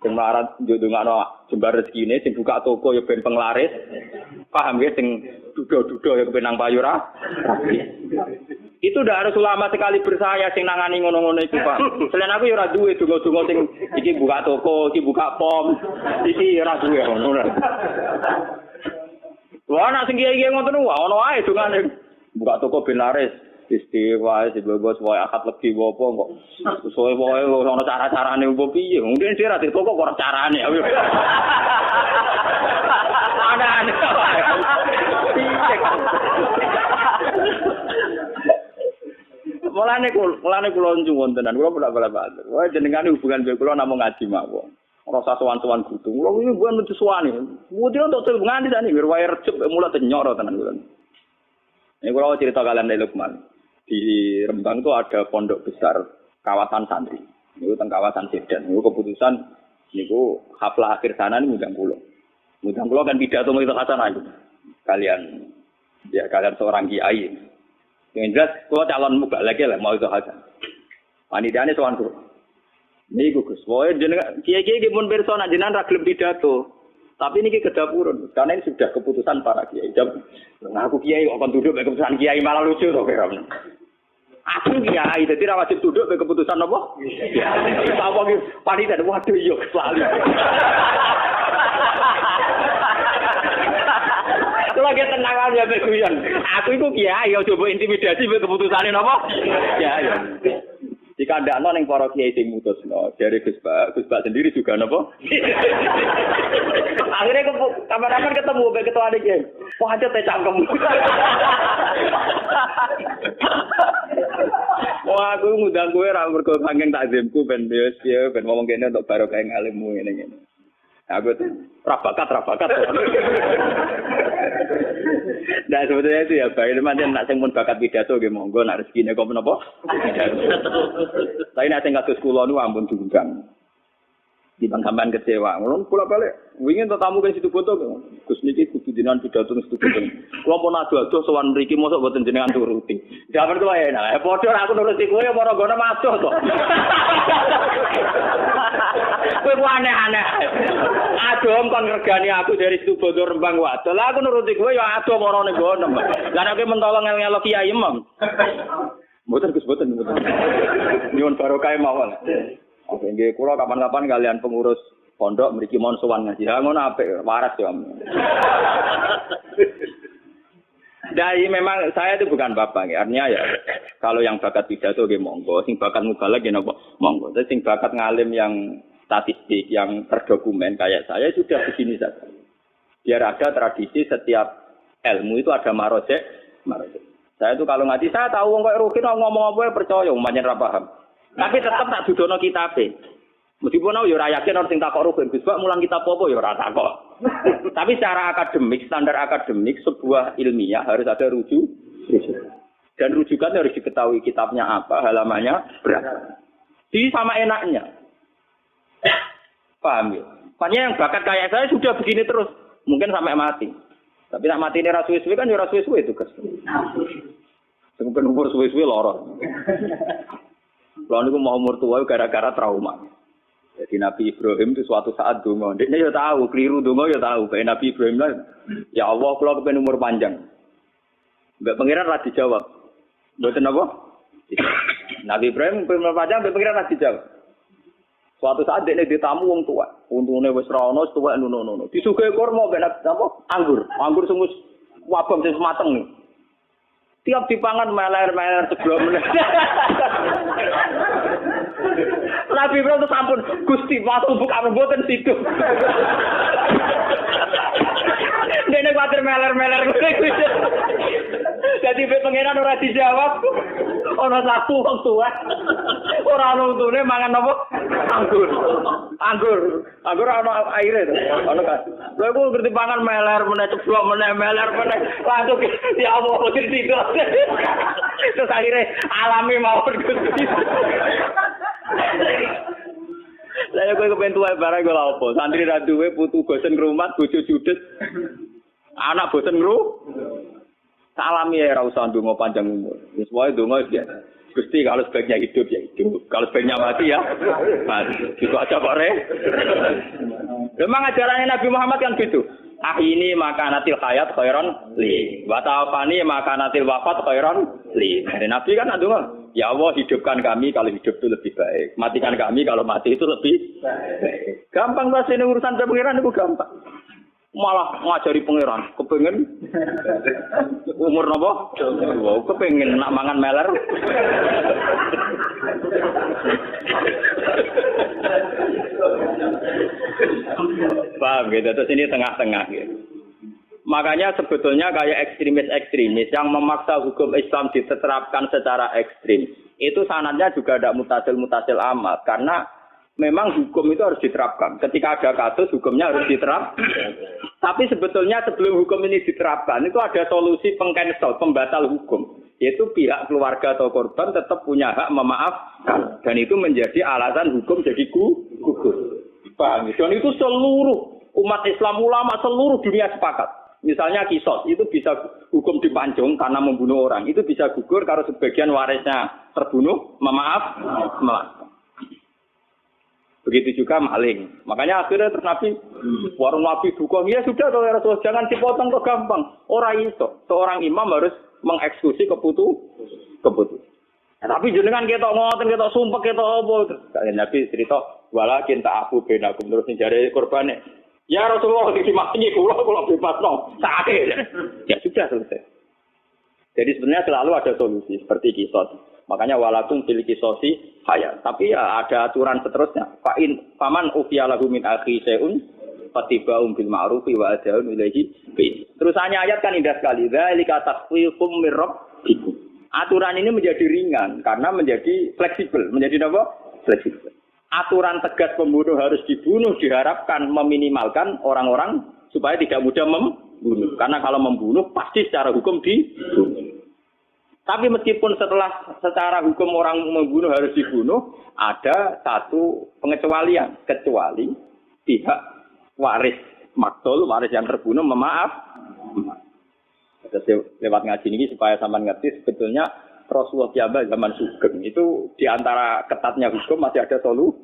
Sing melarat yo ndongakno jembar rezekine, sing buka toko yo ben penglaris. Paham ya sing duda-duda yo kepen nang payura. Itu udah harus ulama sekali bersaya sing nangani ngono-ngono iku, Pak. Selain aku yo ora duwe donga-donga sing iki buka toko, iki buka pom, iki ora duwe ngono. Wah, nek sing kiai-kiai ngoten wae ono wae dongane. Buka toko ben laris. Istiwa si bebas wae akad legi apa kok. Soe wae ono cara-carane opo piye. Mungkin sira di toko kok carane. Ana-ana. Mulane kula nyuwun tenan, kula bolak-balik. Wah jenengan hubungan mbek kula namung ngaji mawon. Rasa sowan-sowan kudu. Kula iki bukan metu suwane. Mudi untuk hubungan di sani wae recep mulai tenyoro tenan kula. Ini kula cerita kalian dari Lukman. Di Rembang itu ada pondok besar kawasan santri. Niku teng kawasan Sedan. Niku keputusan niku haflah akhir sana niku ngundang kula. Ngundang kula kan pidato itu kasana itu. Kalian seorang kiai. Yang jelas, kalau calon muka lagi lah mau itu hasan. Panitiane sowan kula. Niku Gus, wae jenengan kiai-kiai pun persona jenengan ra gelem pidato. Tapi ini kedapurun, karena ini sudah keputusan para kiai. Nah, aku kiai kok duduk mek keputusan kiai malah lucu to kira. Aku kiai, jadi ra wajib duduk mek keputusan apa? Kiai. Apa ki panitia waduh yo selalu. Lagi tenang aja mek guyon. Aku iku kiai yo coba intimidasi mek keputusane napa? Kiai. Dikandakno ning para kiai sing mutusno, dari Gus Pak sendiri juga napa? Akhirnya kapan-kapan ketemu mbek ketua iki. Wah, aja teh cangkem. Wah, aku ngundang kowe ra mergo saking takzimku ben ben ngomong kene untuk barokah ngalimmu ngene-ngene. Aku tuh rabakat. Nah sebetulnya itu ya baik teman-teman nak sing mun bakat pidato nggih monggo nak rezekine kok menapa. Tapi nek sing kados kula niku ampun diundang. Di bangkaman kecewa. Mulane kula balik wingin tamu ke situ foto Gus niki kudu jenengan pidato nang situ foto. Kula pun ado-ado sowan mriki mosok boten jenengan turuti. Jaman kula enak. Padha aku nuruti kowe ora ngono madoh to. Kowe ku aneh-aneh. Adom kon regani aku dari situ bodo Rembang wae. Lah aku nuruti kowe ya adom ora ning gono. Lah nek mentolo ngel-ngelo kiai imam. Mboten Gus mboten. Nyuwun barokah mawon. Oke, nggih kula kapan-kapan kalian pengurus pondok mriki mon sowan ngaji. Ha ngono apik, waras ya. Dari memang saya itu bukan bapak, artinya ya kalau yang bakat pidato nggih monggo, sing bakat mubalagh nggih napa monggo. Tapi sing bakat ngalim yang statistik yang terdokumen kayak saya sudah begini saja. Biar ada tradisi setiap ilmu itu ada marojek. Saya itu kalau ngaji saya tahu wong kok rukin ngomong apa percaya, umpamane ra paham. Tapi tetap tak dudono kitabe. Meskipun aku ya ora yakin orang sing takok rugen, Gus Bak mulang kitab apa ya ora takok. Tapi secara akademik, standar akademik sebuah ilmiah harus ada rujuk. Dan rujukan harus diketahui kitabnya apa, halamannya berapa. Jadi sama enaknya. Paham ya? Makanya yang bakat kayak saya sudah begini terus, mungkin sampai mati. Tapi nak mati ini suwe-suwe kan ya suwe-suwe itu Gus. Mungkin umur suwe-suwe loro. Kalau niku mau umur tua gara-gara trauma. Jadi Nabi Ibrahim itu suatu saat donga. Dia ya tahu, keliru donga ya tahu. Kayak Nabi Ibrahim lah, ya Allah kalau kepen umur panjang. Mbak pangeran lah dijawab. Mboten apa? Nabi Ibrahim umur panjang, mbak pangeran lah dijawab. Suatu saat dia ditamu wong tua. Untune wis ra ono, tuwek nuno. Disuguhi kurma mbek apa? Anggur. Anggur sing wis wabam sing mateng nih. Tiap dipangan meler-meler sebelum meneh. Nabi Ibrahim itu sampun Gusti waktu buka mboten situ. Dene kuwatir meler-meler kuwi. Dadi pengenan ora dijawab. Ana satu wong tua. Ora ono untune mangan apa? Anggur ana aire to. Ono kan. Lha iku ngerti pangan meler meneh ceblok meneh meler meneh. Langsung ya Allah kudu situ. Terus akhirnya alami mawon Gusti. Lah kowe kepen tuwa barang kok lha opo? Santri ra duwe putu bosen ngrumat, bojo judes. Anak bosen ngru. Salami ya ora usah ndonga panjang umur. Wis wae ndonga ya. Gusti kalau sebaiknya hidup ya hidup, kalau sebaiknya mati ya mati. Gitu aja kok Re. Memang ajaran Nabi Muhammad kan gitu. Ini makanatil hayat khairan li. Wa ta'afani makanatil wafat khairan li. Dari Nabi kan aduh, ya Allah hidupkan kami kalau hidup itu lebih baik. Matikan kami kalau mati itu lebih baik. Gampang bahasa ini urusan pengiran itu gampang. Malah ngajari pangeran, kepengen umur napa? Wow, kepengen nak mangan meler. Paham gitu, terus ini tengah-tengah gitu. Makanya sebetulnya kayak ekstremis-ekstremis yang memaksa hukum Islam diterapkan secara ekstrim, itu sanadnya juga tidak mutasil amat, karena memang hukum itu harus diterapkan. Ketika ada kasus, hukumnya harus diterapkan. Tapi sebetulnya sebelum hukum ini diterapkan, itu ada solusi pengcancel, pembatal hukum. Yaitu pihak keluarga atau korban tetap punya hak memaafkan. Dan itu menjadi alasan hukum jadi gugur. Paham? Dan itu seluruh umat Islam, ulama seluruh dunia sepakat. Misalnya kisos, itu bisa hukum dipanjung karena membunuh orang. Itu bisa gugur kalau sebagian warisnya terbunuh, memaafkan. Begitu juga maling. Makanya akhirnya terus Nabi, warung Nabi dukung, ya sudah kalau Rasul jangan dipotong kok gampang. Orang iso, seorang imam harus mengeksekusi keputusan. Nah, tapi jenengan kita ngoten, kita sumpah, kita apa? Nabi cerita, walakin ta'afu bainakum terus njare korbane. Ya Rasulullah dikimaki kula bebas no. Sakit. Ya sudah selesai. Jadi sebenarnya selalu ada solusi seperti kisos. Makanya walakum fil kisosi hayat. Tapi ya ada aturan seterusnya. Faman ufiya lahu min akhi syai'un fatiba'un bil ma'rufi wa ada'un ilaihi bi. Terusannya ayat kan indah sekali. Dzalika takhfifum mir rabbikum. Aturan ini menjadi ringan karena menjadi fleksibel. Menjadi apa? Fleksibel. Aturan tegas pembunuh harus dibunuh diharapkan meminimalkan orang-orang supaya tidak mudah membunuh. Karena kalau membunuh pasti secara hukum dibunuh. Tapi meskipun secara hukum orang membunuh harus dibunuh, ada satu pengecualian. Kecuali pihak waris maktul, waris yang terbunuh memaaf. Lewat ngaji ini supaya sampean ngerti sebetulnya Rasulullah zaman Sugeng itu di antara ketatnya hukum masih ada solusi.